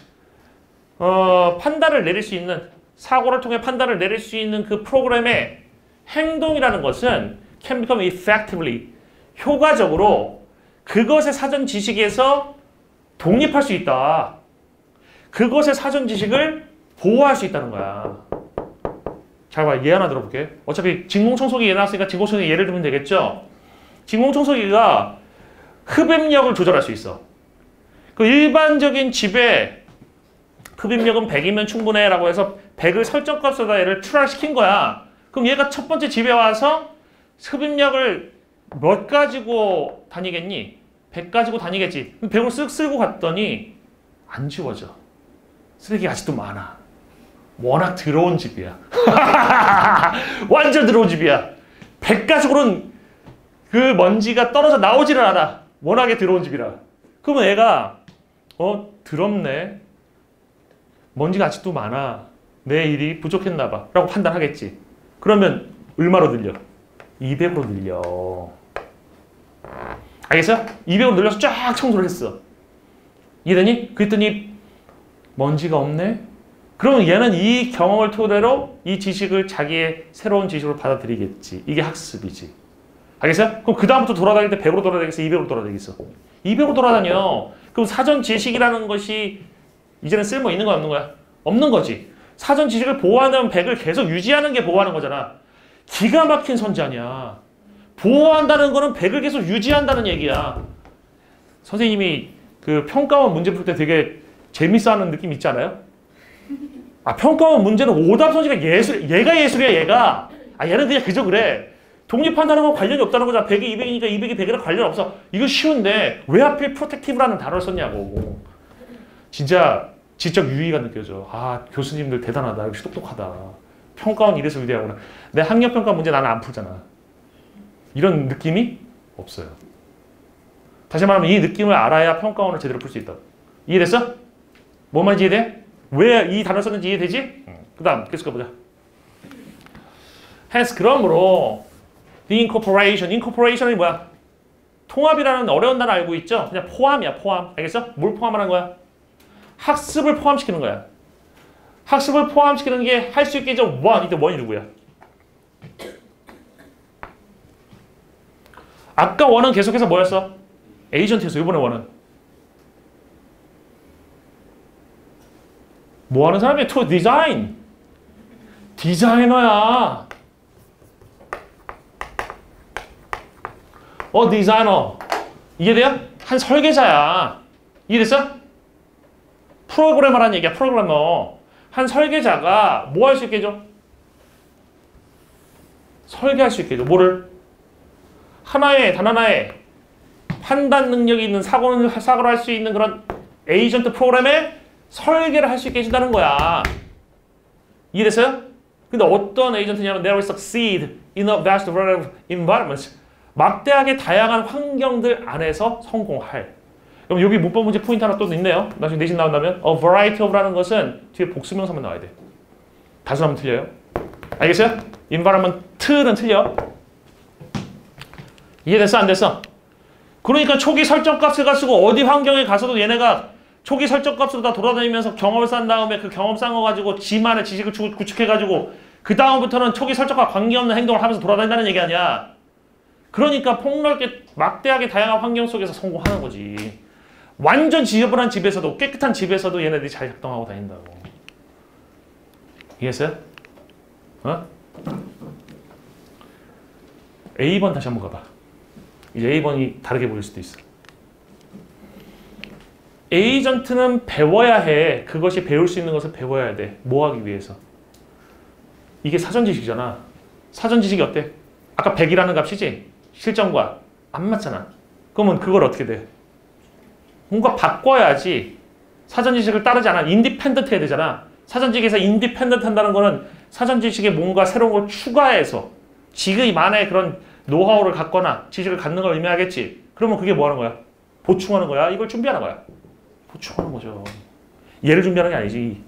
판단을 내릴 수 있는 사고를 통해 판단을 내릴 수 있는 그 프로그램의 행동이라는 것은 can become effectively 효과적으로 그것의 사전 지식에서 독립할 수 있다. 그것의 사전 지식을 보호할 수 있다는 거야. 잘 봐. 예 하나 들어볼게. 어차피 진공청소기 예 나왔으니까 진공청소기 예를 들면 되겠죠. 진공청소기가 흡입력을 조절할 수 있어. 그 일반적인 집에 흡입력은 100이면 충분해 라고 해서 100을 설정값에다 얘를 출하시킨 거야. 그럼 얘가 첫 번째 집에 와서 흡입력을 몇 가지고 다니겠니? 100 가지고 다니겠지. 100을 쓱 쓸고 갔더니 안 지워져. 쓰레기가 아직도 많아. 워낙 더러운 집이야. 완전 더러운 집이야. 100 가지고는 그 먼지가 떨어져 나오지를 않아. 워낙에 더러운 집이라. 그러면 애가 더럽네. 먼지가 아직도 많아. 내 일이 부족했나 봐. 라고 판단하겠지. 그러면 얼마로 늘려? 200으로 늘려. 알겠어요? 200으로 늘려서 쫙 청소를 했어. 이해되니? 그랬더니 먼지가 없네? 그러면 얘는 이 경험을 토대로 이 지식을 자기의 새로운 지식으로 받아들이겠지. 이게 학습이지. 알겠어요? 그럼 그 다음부터 돌아다닐 때 100으로 돌아다니겠어? 200으로 돌아다니겠어? 200으로 돌아다녀. 그럼 사전 지식이라는 것이 이제는 쓸모 있는 거야? 없는 거야? 없는 거지. 사전 지식을 보호하는 100을 계속 유지하는 게 보호하는 거잖아. 기가 막힌 선지아니야. 보호한다는 거는 100을 계속 유지한다는 얘기야. 선생님이 그 평가원 문제 풀 때 되게 재밌어하는 느낌 있지 않아요? 평가원 문제는 오답 선지가 얘가 예술이야, 얘가. 얘는 그냥 그저 그래. 독립한다는 건 관련이 없다는 거잖아. 100이 200이니까 200이 100이랑 관련 없어. 이거 쉬운데 왜 하필 프로텍티브라는 단어를 썼냐고. 진짜 지적 유의가 느껴져. 교수님들 대단하다. 역시 똑똑하다. 평가원 이래서 위대하구나. 내 학력평가 문제 나는 안 풀잖아. 이런 느낌이 없어요. 다시 말하면 이 느낌을 알아야 평가원을 제대로 풀 수 있다. 이해됐어? 뭔 말인지 이해돼? 왜 이 단어를 썼는지 이해되지? 그 다음 계속 가보자. hence 그러므로 the incorporation이 뭐야? 통합이라는 어려운 단어 알고 있죠? 그냥 포함이야, 포함. 알겠어? 뭘 포함하는 거야? 학습을 포함시키는 거야. 학습을 포함시키는 게 할 수 있겠죠? 이때 원이 누구야? 아까 원은 계속해서 뭐였어? 에이전트였어. 이번에 원은 뭐 하는 사람이야? to design. 디자이너야. 디자이너. 이해돼요? 한 설계자야. 이해됐어? 프로그래머라는 얘기야. 프로그래머. 한 설계자가 뭐 할 수 있게 해줘? 설계할 수 있게 해줘. 뭐를? 단 하나의 판단 능력이 있는 사고를 할 수 있는 그런 에이전트 프로그램에 설계를 할 수 있게 해준다는 거야. 이해됐어요? 근데 어떤 에이전트냐면 they will succeed in a vast variety of environments. 막대하게 다양한 환경들 안에서 성공할. 그럼 여기 문법 문제 포인트 하나 또 있네요. 나중에 내신 나온다면 a variety of라는 것은 뒤에 복수명사만 나와야 돼. 다수하면 틀려요. 알겠어요? environment는 틀려. 이해됐어? 안 됐어? 그러니까 초기 설정값을 가지고 어디 환경에 가서도 얘네가 초기 설정값으로 다 돌아다니면서 경험을 쌓은 다음에 그 경험 쌓은 거 가지고 지만의 지식을 구축해가지고 그 다음부터는 초기 설정과 관계없는 행동을 하면서 돌아다닌다는 얘기 아니야. 그러니까 폭넓게 막대하게 다양한 환경 속에서 성공하는 거지. 완전 지저분한 집에서도 깨끗한 집에서도 얘네들이 잘 작동하고 다닌다고. 이해했어요? 어? A번 다시 한번 가봐. 이제 A번이 다르게 보일 수도 있어. 에이전트는 배워야 해. 그것이 배울 수 있는 것을 배워야 돼. 뭐 하기 위해서? 이게 사전지식이잖아. 사전지식이 어때? 아까 100이라는 값이지? 실전과 안 맞잖아. 그러면 그걸 어떻게 돼? 뭔가 바꿔야지. 사전지식을 따르지 않아. 인디펜던트 해야 되잖아. 사전지식에서 인디펜던트 한다는 거는 사전지식에 뭔가 새로운 걸 추가해서 지금만의 그런 노하우를 갖거나 지식을 갖는 걸 의미하겠지. 그러면 그게 뭐 하는 거야? 보충하는 거야. 이걸 준비하는 거야. 보충하는 거죠. 얘를 준비하는 게 아니지.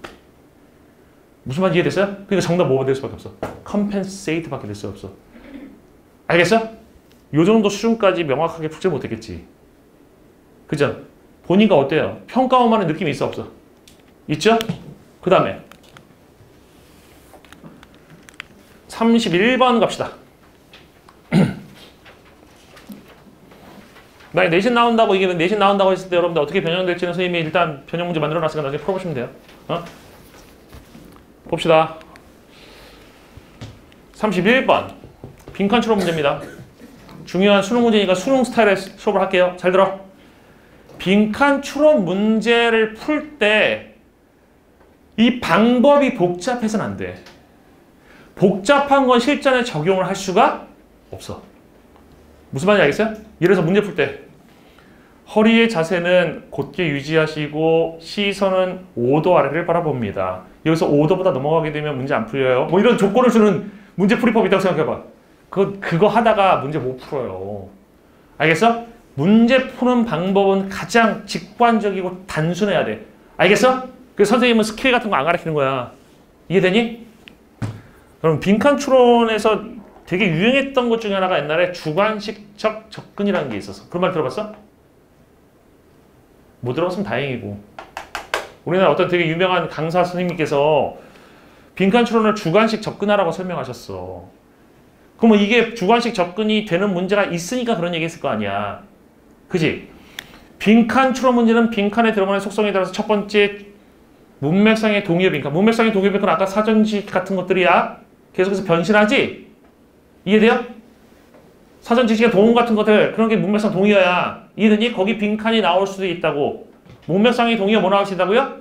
무슨 말인지 이해됐어요? 그러니까 정답 뭐가 될 수밖에 없어? compensate 밖에 될 수 없어. 알겠어? 요 정도 수준까지 명확하게 풀지 못했겠지. 그죠? 보니까 어때요? 평가원만의 느낌이 있어 없어? 있죠? 그 다음에 31번 갑시다. 만약 내신 나온다고 이게 내신 나온다고 했을 때 여러분들 어떻게 변형될지는 선생님이 일단 변형 문제 만들어 놨으니까 나중에 풀어보시면 돼요. 어? 봅시다. 31번 빈칸 추론 문제입니다. 중요한 수능 문제니까 수능 스타일의 수업을 할게요. 잘 들어. 빈칸 추론 문제를 풀 때 이 방법이 복잡해서는 안 돼. 복잡한 건 실전에 적용을 할 수가 없어. 무슨 말인지 알겠어요? 예를 들어서 문제 풀 때 허리의 자세는 곧게 유지하시고 시선은 5도 아래를 바라봅니다. 여기서 5도보다 넘어가게 되면 문제 안 풀려요. 뭐 이런 조건을 주는 문제 풀이법이 있다고 생각해봐. 그거 하다가 문제 못 풀어요. 알겠어? 문제 푸는 방법은 가장 직관적이고 단순해야 돼. 알겠어? 그래서 선생님은 스킬 같은 거 안 가르치는 거야. 이해되니? 그럼 빈칸 추론에서 되게 유행했던 것 중에 하나가 옛날에 주관식적 접근이라는 게 있었어. 그런 말 들어봤어? 못 들어봤으면 다행이고. 우리나라 어떤 되게 유명한 강사 선생님께서 빈칸 추론을 주관식 접근하라고 설명하셨어. 그러면 이게 주관식 접근이 되는 문제가 있으니까 그런 얘기 했을 거 아니야. 그지? 빈칸 추론 문제는 빈칸에 들어가는 속성에 따라서 첫 번째 문맥상의 동의어 빈칸. 문맥상의 동의어 빈칸은 아까 사전지식 같은 것들이야. 계속해서 변신하지? 이해돼요? 사전 지식의 도움 같은 것들 그런 게 문맥상 동의어야. 이해되니? 거기 빈칸이 나올 수도 있다고. 문맥상의 동의어 뭐 나올 수 있다고요?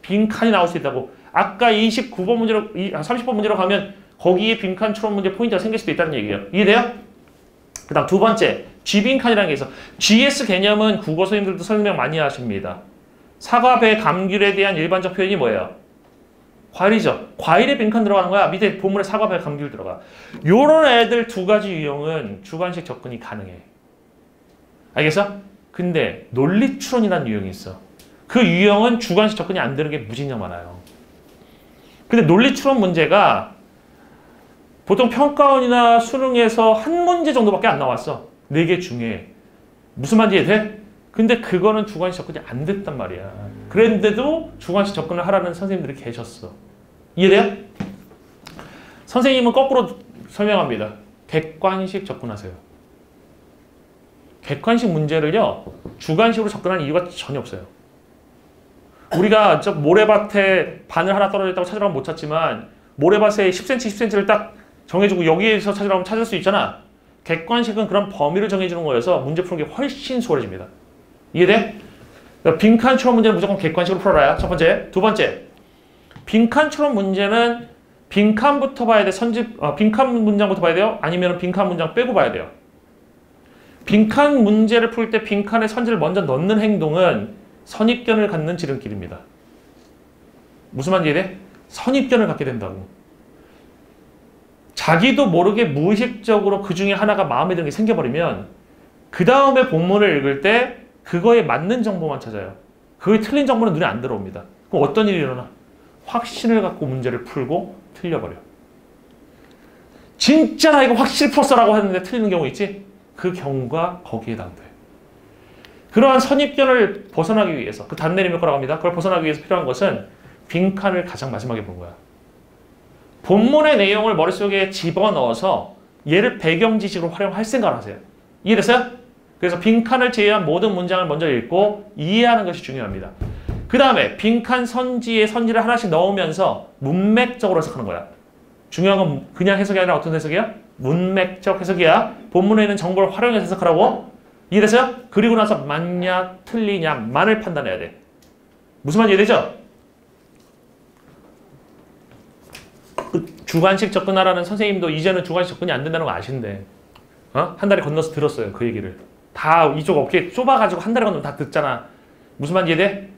빈칸이 나올 수 있다고. 아까 29번 문제로 30번 문제로 가면 거기에 빈칸 추론 문제 포인트가 생길 수도 있다는 얘기예요. 이해돼요? 그 다음 두 번째 G빈칸이라는 게 있어. GS 개념은 국어 선생님들도 설명 많이 하십니다. 사과, 배, 감귤에 대한 일반적 표현이 뭐예요? 과일이죠. 과일에 빈칸 들어가는 거야. 밑에 본문에 사과, 배, 감귤 들어가. 요런 애들 두 가지 유형은 주관식 접근이 가능해. 알겠어? 근데 논리 추론이라는 유형이 있어. 그 유형은 주관식 접근이 안 되는 게 무진장 많아요. 근데 논리 추론 문제가 보통 평가원이나 수능에서 한 문제 정도밖에 안 나왔어. 4개 중에. 무슨 말인지 이해돼? 근데 그거는 주관식 접근이 안 됐단 말이야. 그런데도 주관식 접근을 하라는 선생님들이 계셨어. 이해돼요? 선생님은 거꾸로 설명합니다. 객관식 접근하세요. 객관식 문제를요, 주관식으로 접근하는 이유가 전혀 없어요. 우리가 저 모래밭에 바늘 하나 떨어졌다고 찾으라면 못 찾지만 모래밭에 10cm, 10cm를 딱 정해주고 여기에서 찾으라면 찾을 수 있잖아. 객관식은 그런 범위를 정해주는 거여서 문제 푸는 게 훨씬 수월해집니다. 이해돼? 빈칸 추론 문제는 무조건 객관식으로 풀어라야. 첫 번째. 두 번째. 빈칸 추론 문제는 빈칸부터 봐야 돼. 빈칸 문장부터 봐야 돼요? 아니면 빈칸 문장 빼고 봐야 돼요? 빈칸 문제를 풀 때 빈칸에 선지를 먼저 넣는 행동은 선입견을 갖는 지름길입니다. 무슨 말인지 이해돼? 선입견을 갖게 된다고. 자기도 모르게 무의식적으로 그 중에 하나가 마음에 드는 게 생겨버리면 그 다음에 본문을 읽을 때 그거에 맞는 정보만 찾아요. 그거에 틀린 정보는 눈에 안 들어옵니다. 그럼 어떤 일이 일어나? 확신을 갖고 문제를 풀고 틀려버려. 진짜 나 이거 확실히 풀었어라고 했는데 틀리는 경우 있지? 그 경우가 거기에 해당돼. 그러한 선입견을 벗어나기 위해서, 그 단내림일 거라고 합니다. 그걸 벗어나기 위해서 필요한 것은 빈칸을 가장 마지막에 본 거야. 본문의 내용을 머릿속에 집어넣어서 얘를 배경 지식으로 활용할 생각을 하세요. 이해됐어요? 그래서 빈칸을 제외한 모든 문장을 먼저 읽고 이해하는 것이 중요합니다. 그 다음에 빈칸 선지에 선지를 하나씩 넣으면서 문맥적으로 해석하는 거야. 중요한 건 그냥 해석이 아니라 어떤 해석이야? 문맥적 해석이야. 본문에 있는 정보를 활용해서 해석하라고. 이해됐어요? 그리고 나서 맞냐 틀리냐만을 판단해야 돼. 무슨 말인지 이해되죠? 주관식 접근하라는 선생님도 이제는 주관식 접근이 안 된다는 거 아신데 한 달에 건너서 들었어요. 그 얘기를. 다 이쪽 어깨 좁아가지고 한 달에 건너면 다 듣잖아. 무슨 말인지 이해돼?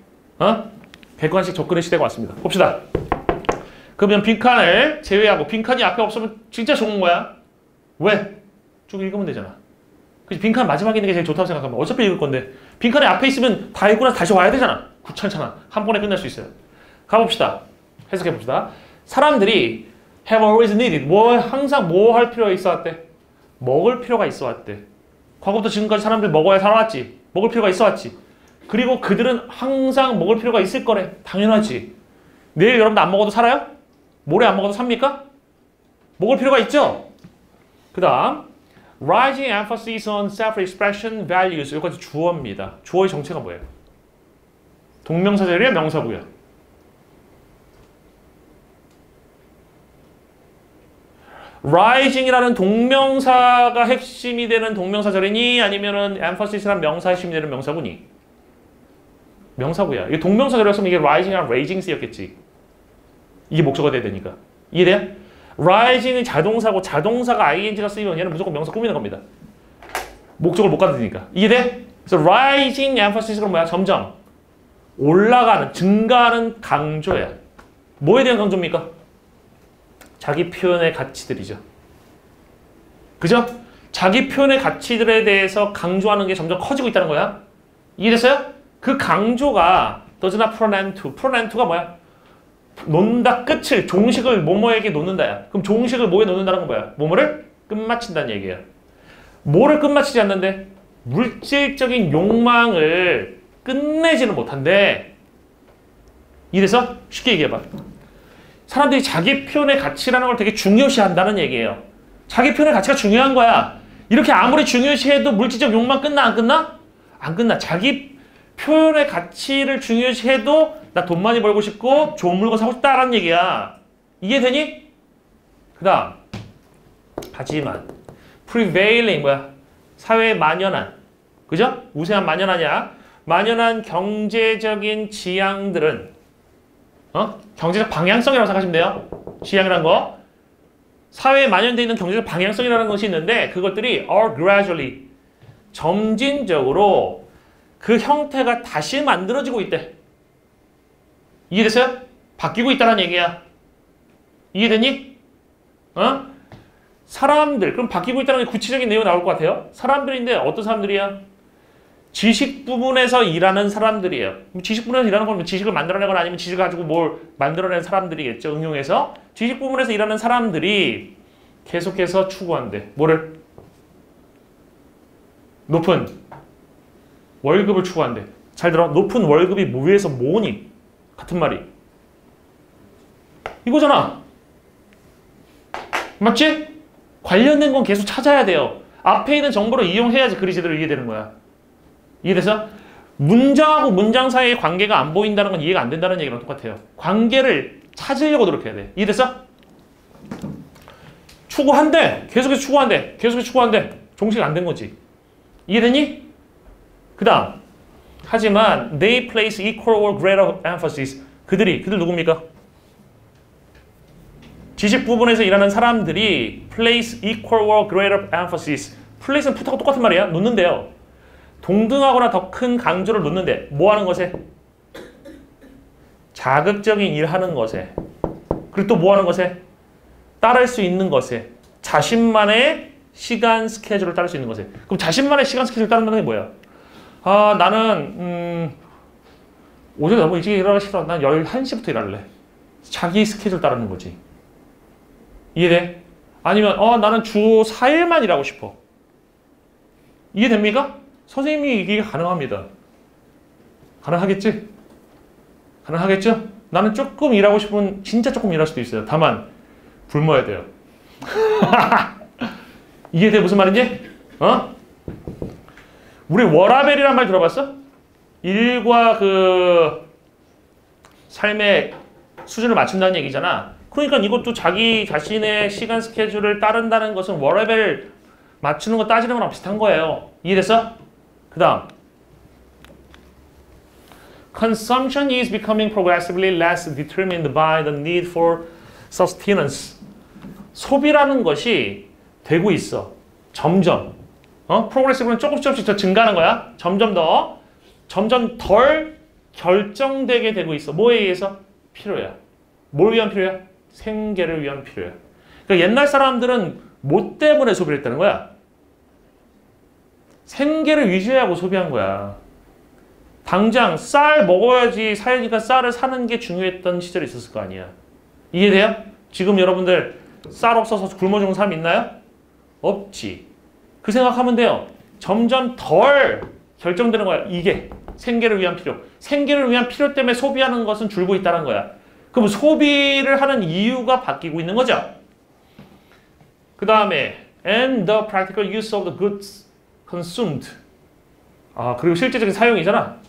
객관식 접근의 시대가 왔습니다. 봅시다. 그러면 빈칸을 제외하고 빈칸이 앞에 없으면 진짜 좋은 거야. 왜? 쭉 읽으면 되잖아. 그치? 빈칸 마지막에 있는 게 제일 좋다고 생각하면 어차피 읽을 건데 빈칸에 앞에 있으면 다 읽고 나서 다시 와야 되잖아. 귀찮잖아. 한 번에 끝낼 수 있어요. 가봅시다. 해석해봅시다. 사람들이 have always needed. 항상 뭐 할 필요가 있어 왔대? 먹을 필요가 있어 왔대. 과거부터 지금까지 사람들이 먹어야 살아왔지. 먹을 필요가 있어 왔지. 그리고 그들은 항상 먹을 필요가 있을 거래. 당연하지. 내일 여러분들 안 먹어도 살아요? 모레 안 먹어도 삽니까? 먹을 필요가 있죠? 그 다음 rising emphasis on self-expression values. 여기까지 주어입니다. 주어의 정체가 뭐예요? 동명사절이야? 명사구야? rising이라는 동명사가 핵심이 되는 동명사절이니 아니면은 emphasis라는 명사 핵심이 되는 명사구니? 명사구야. 이게 동명사절이었으면 이게 rising이랑 raising 쓰였겠지. 이게 목적어가 돼야 되니까. 이해돼요? rising은 자동사고 자동사가 ing가 쓰이면 얘는 무조건 명사 꾸미는 겁니다. 목적을 못 가르치니까. 이해돼? 그래서 rising emphasis가 뭐야? 점점 올라가는, 증가하는 강조야. 뭐에 대한 강조입니까? 자기 표현의 가치들이죠. 그죠? 자기 표현의 가치들에 대해서 강조하는 게 점점 커지고 있다는 거야. 이해됐어요? 그 강조가 does not prevent to. prevent to가 뭐야? 놓는다, 끝을, 종식을 뭐뭐에게 놓는다야. 그럼 종식을 뭐에 놓는다는 건 뭐야? 뭐뭐를 끝마친다는 얘기야. 뭐를 끝마치지 않는데? 물질적인 욕망을 끝내지는 못한대. 이래서 쉽게 얘기해봐. 사람들이 자기 표현의 가치라는 걸 되게 중요시한다는 얘기예요. 자기 표현의 가치가 중요한 거야. 이렇게 아무리 중요시해도 물질적 욕망 끝나? 안 끝나? 안 끝나. 자기 표현의 가치를 중요시해도 나 돈 많이 벌고 싶고 좋은 물건 사고 싶다라는 얘기야. 이해되니? 그 다음 하지만 prevailing 뭐야? 사회에 만연한, 그죠? 우세한 만연하냐? 만연한 경제적인 지향들은 경제적 방향성이라고 생각하시면 돼요. 지향이라는 거. 사회에 만연되어 있는 경제적 방향성이라는 것이 있는데 그것들이 are gradually 점진적으로 그 형태가 다시 만들어지고 있대. 이해됐어요? 바뀌고 있다는 얘기야. 이해되니? 사람들, 그럼 바뀌고 있다는 게 구체적인 내용이 나올 것 같아요. 사람들인데 어떤 사람들이야? 지식 부분에서 일하는 사람들이에요. 지식 부분에서 일하는 건 지식을 만들어내거나 아니면 지식을 가지고 뭘 만들어내는 사람들이겠죠. 응용해서. 지식 부분에서 일하는 사람들이 계속해서 추구한대. 뭐를? 높은 월급을 추구한대. 잘 들어. 높은 월급이 뭐에서 뭐니? 같은 말이. 이거잖아. 맞지? 관련된 건 계속 찾아야 돼요. 앞에 있는 정보를 이용해야지 글이 제대로 이해되는 거야. 이해돼서? 문장하고 문장 사이의 관계가 안 보인다는 건 이해가 안 된다는 얘기랑 똑같아요. 관계를 찾으려고 노력해야 돼. 이해됐어? 추구한대. 계속해서 추구한대. 계속해서 추구한대. 종식 안 된 거지. 이해되니? 그 다음. 하지만 they place equal or greater emphasis. 그들 누굽니까? 지식 부분에서 일하는 사람들이 place equal or greater emphasis. place는 put하고 똑같은 말이야. 놓는데요. 동등하거나 더 큰 강조를 놓는데 뭐 하는 것에? 자극적인 일 하는 것에. 그리고 또 뭐 하는 것에? 따를 수 있는 것에. 자신만의 시간 스케줄을 따를 수 있는 것에. 그럼 자신만의 시간 스케줄을 따른다는 게 뭐야? 아, 나는 오전에 너무 일찍 일어나기 싫어. 난 11시부터 일할래. 자기 스케줄 따르는 거지. 이해돼? 아니면 나는 주 4일만 일하고 싶어. 이해됩니까? 선생님이 이게 가능합니다. 가능하겠지? 가능하겠죠? 나는 조금 일하고 싶으면 진짜 조금 일할 수도 있어요. 다만 굶어야 돼요. 이해돼? 무슨 말인지? 우리 워라벨이란 말 들어봤어? 일과 그 삶의 수준을 맞춘다는 얘기잖아. 그러니까 이것도 자기 자신의 시간 스케줄을 따른다는 것은 워라벨 맞추는 거 따지는 거랑 비슷한 거예요. 이해됐어? 그 다음 Consumption is becoming progressively less determined by the need for sustenance. 소비라는 것이 되고 있어. 점점. 프로그레시브는 조금씩 더 증가하는 거야. 점점 덜 결정되게 되고 있어. 뭐에 의해서? 필요야. 뭘 위한 필요야? 생계를 위한 필요야. 그러니까 옛날 사람들은 뭐 때문에 소비를 했다는 거야? 생계를 유지하고 소비한 거야. 당장 쌀 먹어야지 살니까 쌀을 사는 게 중요했던 시절이 있었을 거 아니야. 이해돼요? 지금 여러분들 쌀 없어서 굶어 죽는 사람 있나요? 없지. 그 생각하면 돼요. 점점 덜 결정되는 거야. 이게 생계를 위한 필요. 생계를 위한 필요 때문에 소비하는 것은 줄고 있다는 거야. 그럼 소비를 하는 이유가 바뀌고 있는 거죠. 그 다음에 and the practical use of the goods consumed. 그리고 실제적인 사용이잖아.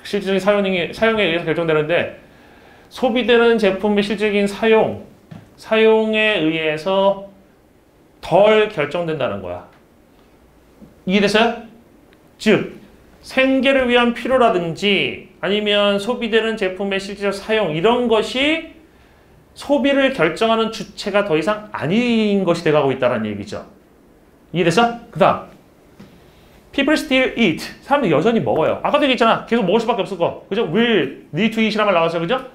실질적인 사용에 의해서 결정되는데 소비되는 제품의 실질적인 사용에 의해서 덜 결정된다는 거야. 이해됐어요? 즉 생계를 위한 필요라든지 아니면 소비되는 제품의 실질적 사용 이런 것이 소비를 결정하는 주체가 더 이상 아닌 것이 돼가고 있다는 얘기죠. 이해됐어? 그 다음 People still eat. 사람들이 여전히 먹어요. 아까도 얘기했잖아. 계속 먹을 수밖에 없을 거. 그죠? Will need to eat이란 말 나왔어요. 그죠?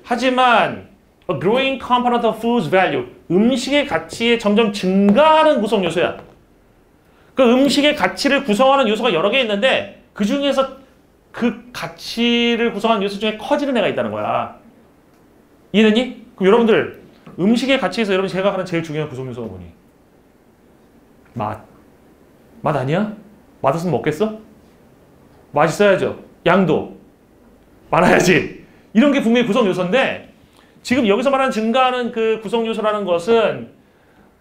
하지만 a growing component of food's value. 음식의 가치에 점점 증가하는 구성 요소야. 그 음식의 가치를 구성하는 요소가 여러 개 있는데 그 중에서 그 가치를 구성하는 요소 중에 커지는 애가 있다는 거야. 이해됐니? 그럼 여러분들 음식의 가치에서 여러분이 생각하는 제일 중요한 구성 요소가 뭐니? 맛. 맛 아니야? 맛없으면 먹겠어? 맛있어야죠. 양도 많아야지. 이런 게 분명히 구성 요소인데 지금 여기서 말하는 증가하는 그 구성 요소라는 것은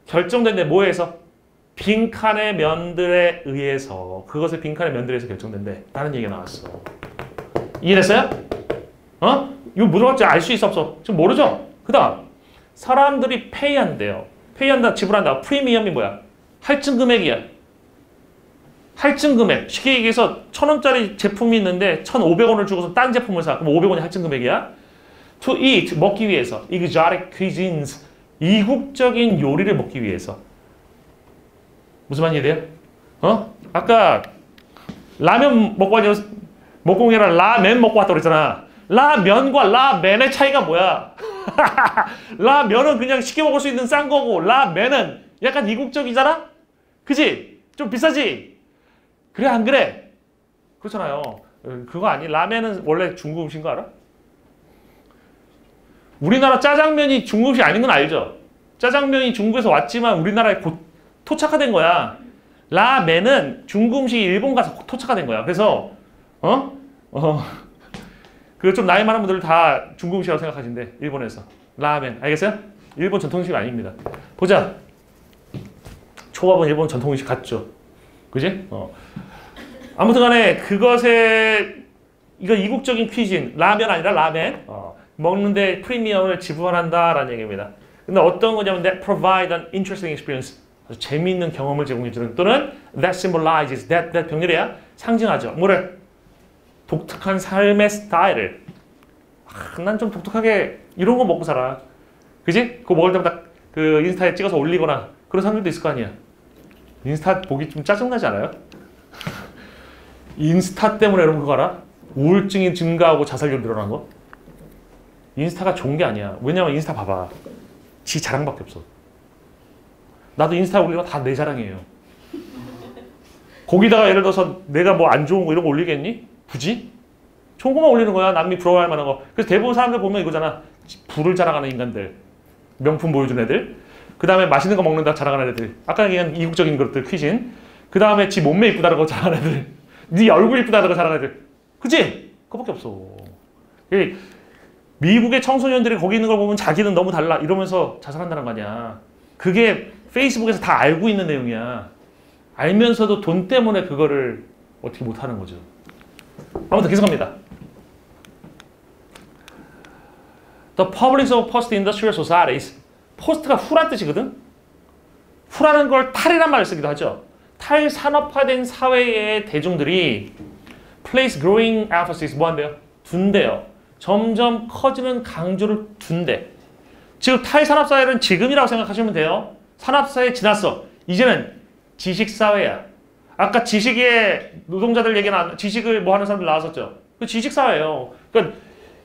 결정된데 뭐에서? 빈칸의 면들에 의해서 그것의 빈칸의 면들에 의해서 결정된대 라는 얘기가 나왔어. 이해됐어요? 이거 물어봤지 알 수 있어 없어? 지금 모르죠? 그 다음 사람들이 페이한대요. 페이한다 지불한다. 프리미엄이 뭐야? 할증 금액이야. 할증 금액. 쉽게 얘기해서 1,000원짜리 제품이 있는데 1,500원을 주고서 딴 제품을 사. 그럼 500원이 할증 금액이야. To eat. 먹기 위해서. Exotic cuisines. 이국적인 요리를 먹기 위해서. 무슨 말인지 이해돼요? 아까 라면 먹고 왔냐? 먹고 온 게 아니라 라멘 먹고 왔다고 그랬잖아. 라면과 라멘의 차이가 뭐야? 라면은 그냥 쉽게 먹을 수 있는 싼 거고 라멘은 약간 이국적이잖아? 그지? 좀 비싸지? 그래 안 그래? 그렇잖아요. 그거 아니. 라멘은 원래 중국 음식인 거 알아? 우리나라 짜장면이 중국 음식 아닌 건 알죠? 짜장면이 중국에서 왔지만 우리나라에 곧 토착화된 거야. 라멘은 중국 음식이 일본 가서 토착화된 거야. 그래서 그 좀 나이 많은 분들 다 중국 음식이라고 생각하신대. 일본에서. 라멘. 알겠어요? 일본 전통 음식 아닙니다. 보자. 초밥은 일본 전통 음식 같죠? 그지? 아무튼 간에 그것에 이거 이국적인 퀴즈인 라면 아니라 라멘 먹는데 프리미엄을 지불한다라는 얘기입니다. 근데 어떤 거냐면 that provide an interesting experience. 아주 재미있는 경험을 제공해주는 또는 that symbolizes that 병렬이야 상징하죠. 뭐를? 독특한 삶의 스타일을. 난 좀 독특하게 이런 거 먹고 살아. 그지? 그거 먹을 때마다 그 인스타에 찍어서 올리거나 그런 사람들도 있을 거 아니야. 인스타 보기 좀 짜증나지 않아요? 인스타 때문에 여러분 그거 알아? 우울증이 증가하고 자살률 늘어난 거? 인스타가 좋은 게 아니야. 왜냐면 인스타 봐봐. 지 자랑밖에 없어. 나도 인스타 올리는 거 다 내 자랑이에요. 거기다가 예를 들어서 내가 뭐 안 좋은 거 이런 거 올리겠니? 굳이? 좋은 것만 올리는 거야. 남이 부러워할 만한 거. 그래서 대부분 사람들 보면 이거잖아. 부를 자랑하는 인간들. 명품 보여주는 애들. 그 다음에 맛있는 거 먹는다 자랑하는 애들. 아까 얘기한 이국적인 것들 퀴진. 그 다음에 지 몸매 이쁘다는 거 자랑하는 애들. 네 얼굴 이쁘다는 거 자랑하는 애들. 그치? 그거밖에 없어. 미국의 청소년들이 거기 있는 걸 보면 자기는 너무 달라 이러면서 자살한다는 거 아니야. 그게 페이스북에서 다 알고 있는 내용이야. 알면서도 돈 때문에 그거를 어떻게 못하는 거죠. 아무튼 계속합니다. The publics of post-industrial societies. 포스트가 후란 뜻이거든. 후라는 걸 탈이란 말을 쓰기도 하죠. 탈산업화된 사회의 대중들이 place growing emphasis 뭐 한대요? 둔대요. 점점 커지는 강조를 둔대. 즉 탈산업사회는 지금이라고 생각하시면 돼요. 산업사회 지났어. 이제는 지식사회야. 아까 지식의 노동자들 얘기는 지식을 뭐 하는 사람들 나왔었죠. 그 지식사회예요. 그러니까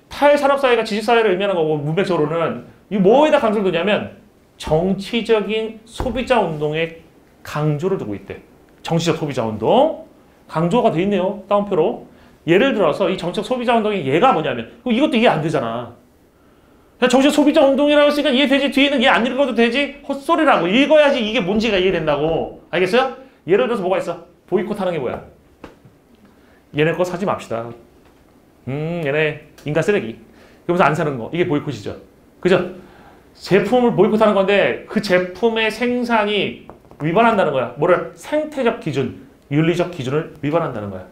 탈산업사회가 지식사회를 의미하는 거고 문맥적으로는 이 뭐에다 강조를 두냐면 정치적인 소비자 운동에 강조를 두고 있대. 정치적 소비자 운동. 강조가 돼 있네요. 따옴표로. 예를 들어서 이 정책 소비자 운동의 예가 뭐냐면 이것도 이해 안 되잖아. 정책 소비자 운동이라고 했으니까 이해되지. 뒤에는 이해 안 읽어도 되지. 헛소리라고. 읽어야지 이게 뭔지가 이해된다고. 알겠어요? 예를 들어서 뭐가 있어? 보이콧 하는 게 뭐야? 얘네 거 사지 맙시다. 얘네 인간 쓰레기. 그러면서 안 사는 거. 이게 보이콧이죠. 그죠? 제품을 보이콧하는 건데 그 제품의 생산이 위반한다는 거야. 뭐를? 생태적 기준, 윤리적 기준을 위반한다는 거야.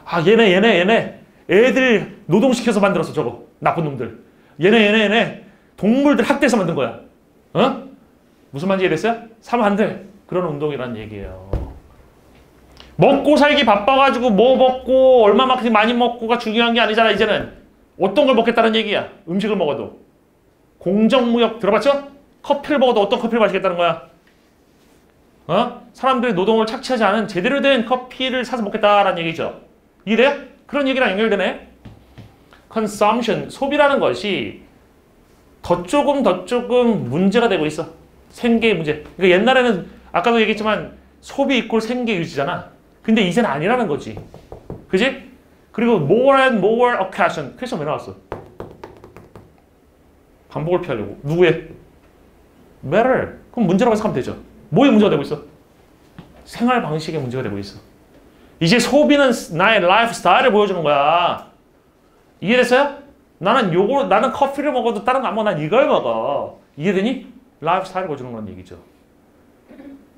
아 얘네 애들 노동시켜서 만들었어 저거. 나쁜 놈들. 얘네 동물들 학대해서 만든 거야. 어? 무슨 말인지 이해됐어요? 사면 안 돼. 그런 운동이란 얘기예요. 먹고 살기 바빠가지고 뭐 먹고 얼마만큼 많이 먹고가 중요한 게 아니잖아. 이제는 어떤 걸 먹겠다는 얘기야. 음식을 먹어도. 공정무역 들어봤죠? 커피를 먹어도 어떤 커피를 마시겠다는 거야. 사람들이 노동을 착취하지 않은 제대로 된 커피를 사서 먹겠다라는 얘기죠. 이해돼요? 그런 얘기랑 연결되네. consumption, 소비라는 것이 더 조금 문제가 되고 있어. 생계의 문제. 그러니까 옛날에는 아까도 얘기했지만 소비 이꼴 생계 유지잖아. 근데 이제는 아니라는 거지. 그지? 그리고 more and more occasion. 그래서 왜 나왔어? 반복을 피하려고. 누구의? matter. 그럼 문제라고 해석하면 되죠. 뭐에 문제가 되고 있어? 생활 방식에 문제가 되고 있어. 이제 소비는 나의 라이프 스타일을 보여주는 거야. 이해됐어요? 나는 커피를 먹어도 다른 거 안 먹어. 난 이걸 먹어. 이해되니? 라이프 스타일을 보여주는 건 얘기죠.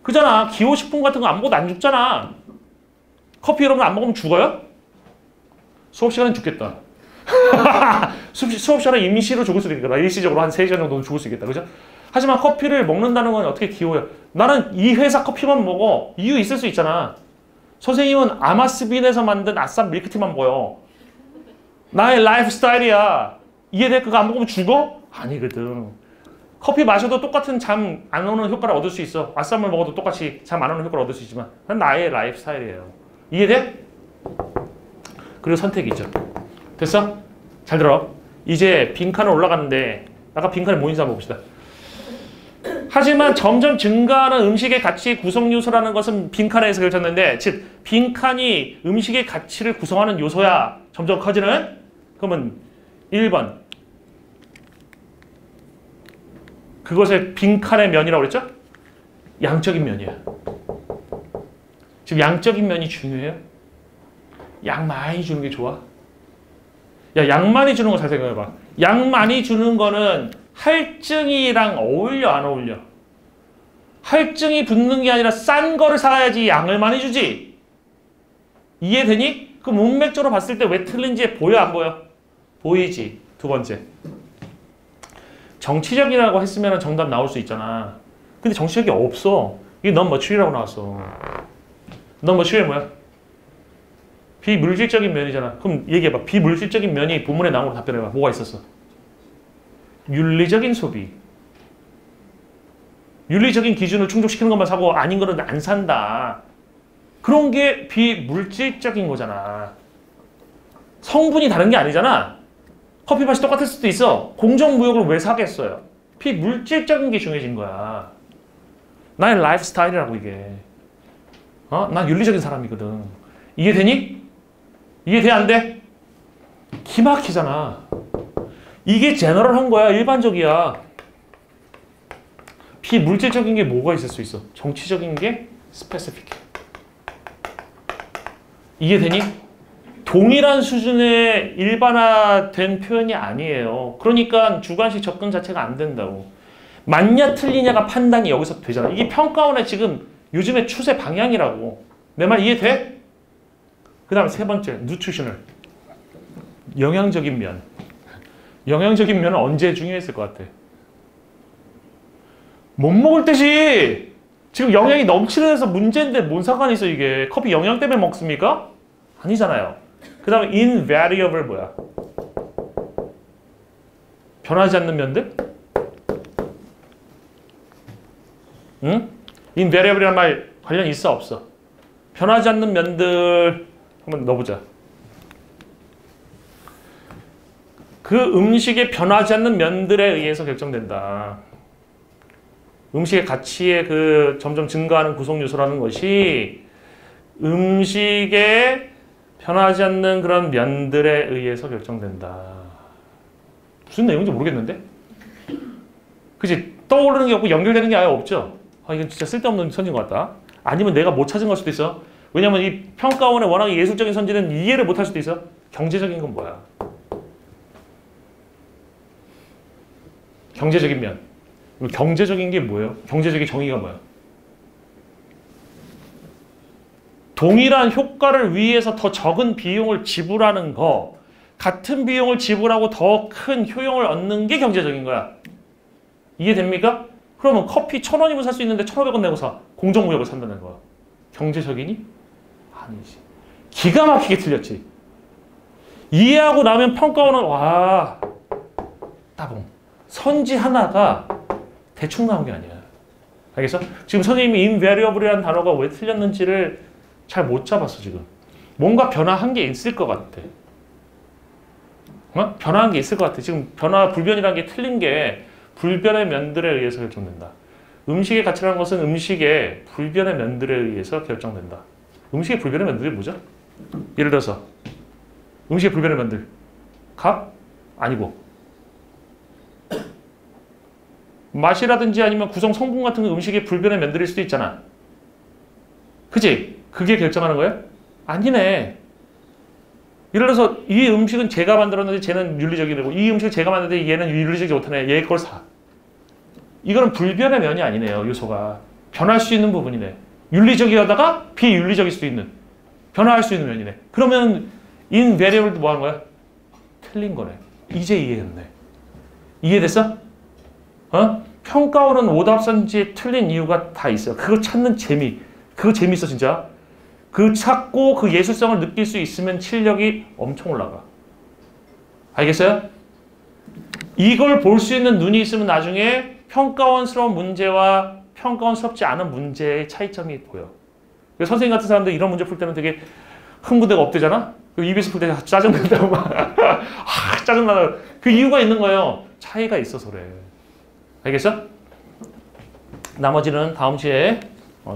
그잖아. 기호식품 같은 거 안 먹어도 안 죽잖아. 커피 여러분 안 먹으면 죽어요? 수업 시간은 죽겠다. 수업 시간에 임시로 죽을 수도 있겠다. 일시적으로 한 3시간 정도는 죽을 수 있겠다. 그죠? 하지만 커피를 먹는다는 건 어떻게 기호야? 나는 이 회사 커피만 먹어. 이유 있을 수 있잖아. 선생님은 아마스빈에서 만든 아싸 밀크티만 먹어요. 나의 라이프 스타일이야. 이해돼? 그거 안 먹으면 죽어? 아니거든. 커피 마셔도 똑같은 잠 안 오는 효과를 얻을 수 있어. 아싸물 먹어도 똑같이 잠 안 오는 효과를 얻을 수 있지만 그건 나의 라이프 스타일이에요. 이해돼? 그리고 선택이죠. 됐어? 잘 들어. 이제 빈칸을 올라갔는데 아까 빈칸에 뭐 있는지 한번 봅시다. 하지만 점점 증가하는 음식의 가치 구성 요소라는 것은 빈칸에서 그려졌는데 즉 빈칸이 음식의 가치를 구성하는 요소야. 점점 커지는? 그러면 1번 그것을 빈칸의 면이라고 그랬죠? 양적인 면이야. 지금 양적인 면이 중요해요? 양 많이 주는 게 좋아? 야, 양 많이 주는 거 잘 생각해봐. 양 많이 주는 거는 할증이랑 어울려 안 어울려? 할증이 붙는 게 아니라 싼 거를 사야지 양을 많이 주지. 이해되니? 그 문맥적으로 봤을 때 왜 틀린지 보여 안 보여? 보이지. 두 번째. 정치적이라고 했으면 정답 나올 수 있잖아. 근데 정치적이 없어. 이게 non-material이라고 나왔어. non-material 뭐야? 비물질적인 면이잖아. 그럼 얘기해봐. 비물질적인 면이 본문에 나온 거 답변해봐. 뭐가 있었어? 윤리적인 소비. 윤리적인 기준을 충족시키는 것만 사고 아닌 거는 안 산다. 그런 게 비물질적인 거잖아. 성분이 다른 게 아니잖아. 커피 맛이 똑같을 수도 있어. 공정무역을 왜 사겠어요? 비물질적인 게 중요해진 거야. 나의 라이프 스타일이라고 이게. 난 윤리적인 사람이거든. 이해되니? 이해돼 안 돼? 기막히잖아. 이게 제너럴한 거야. 일반적이야. 비물질적인 게 뭐가 있을 수 있어? 정치적인 게 스페시픽해. 이해되니? 동일한 수준의 일반화된 표현이 아니에요. 그러니까 주관식 접근 자체가 안 된다고. 맞냐 틀리냐가 판단이 여기서 되잖아. 이게 평가원의 지금 요즘의 추세 방향이라고. 내 말 이해돼? 그 다음에 세 번째, nutritional. 영양적인 면. 영양적인 면은 언제 중요했을 것 같아? 못 먹을 때지. 지금 영양이 넘치는 데서 문제인데 뭔 상관이 있어 이게. 커피 영양 때문에 먹습니까? 아니잖아요. 그 다음에 invariable 뭐야? 변하지 않는 면들? 응? invariable이란 말 관련 있어 없어? 변하지 않는 면들 한번 넣어보자. 그 음식의 변하지 않는 면들에 의해서 결정된다. 음식의 가치의 그 점점 증가하는 구성 요소라는 것이 음식의 변하지 않는 그런 면들에 의해서 결정된다. 무슨 내용인지 모르겠는데? 그치? 떠오르는 게 없고 연결되는 게 아예 없죠? 이건 진짜 쓸데없는 선지인 것 같다. 아니면 내가 못 찾은 걸 수도 있어. 왜냐면 이 평가원의 워낙 예술적인 선지는 이해를 못 할 수도 있어. 경제적인 건 뭐야? 경제적인 면. 경제적인 게 뭐예요? 경제적인 정의가 뭐야? 동일한 효과를 위해서 더 적은 비용을 지불하는 거, 같은 비용을 지불하고 더 큰 효용을 얻는 게 경제적인 거야. 이해됩니까? 그러면 커피 1,000원이면 살 수 있는데 1,500원 내고 사. 공정무역을 산다는 거야. 경제적이니? 아니지. 기가 막히게 틀렸지. 이해하고 나면 평가원은 와, 따봉. 선지 하나가 대충 나온 게 아니야. 알겠어? 지금 선생님이 invariable이라는 단어가 왜 틀렸는지를 잘 못 잡았어 지금. 뭔가 변화한 게 있을 것 같아. 변화한 게 있을 것 같아. 지금 변화, 불변이라는 게 틀린 게 불변의 면들에 의해서 결정된다. 음식의 가치라는 것은 음식의 불변의 면들에 의해서 결정된다. 음식의 불변의 면들이 뭐죠? 예를 들어서 음식의 불변의 면들. 값? 아니고. 맛이라든지 아니면 구성 성분 같은 음식의 불변의 면들일 수도 있잖아. 그치? 그게 결정하는 거야? 아니네. 예를 들어서 이 음식은 제가 만들었는데 쟤는 윤리적이고 이 음식을 제가 만들었는데 얘는 윤리적이지 못하네. 얘 걸 사. 이거는 불변의 면이 아니네요. 요소가. 변할 수 있는 부분이네. 윤리적이다가 비윤리적일 수도 있는. 변화할 수 있는 면이네. 그러면 invariable도 뭐 하는 거야? 틀린 거네. 이제 이해했네. 이해됐어? 평가원은 오답선지에 틀린 이유가 다 있어요. 그거 찾는 재미. 그거 재밌어 진짜. 그 찾고 그 예술성을 느낄 수 있으면 실력이 엄청 올라가. 알겠어요? 이걸 볼 수 있는 눈이 있으면 나중에 평가원스러운 문제와 평가원스럽지 않은 문제의 차이점이 보여. 그래서 선생님 같은 사람들 이런 문제 풀 때는 되게 흥분되고 업되잖아? EBS 풀 때 짜증난다고 막 짜증나다. 그 이유가 있는 거예요. 차이가 있어서 그래. 알겠어? 나머지는 다음 시에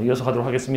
이어서 가도록 하겠습니다.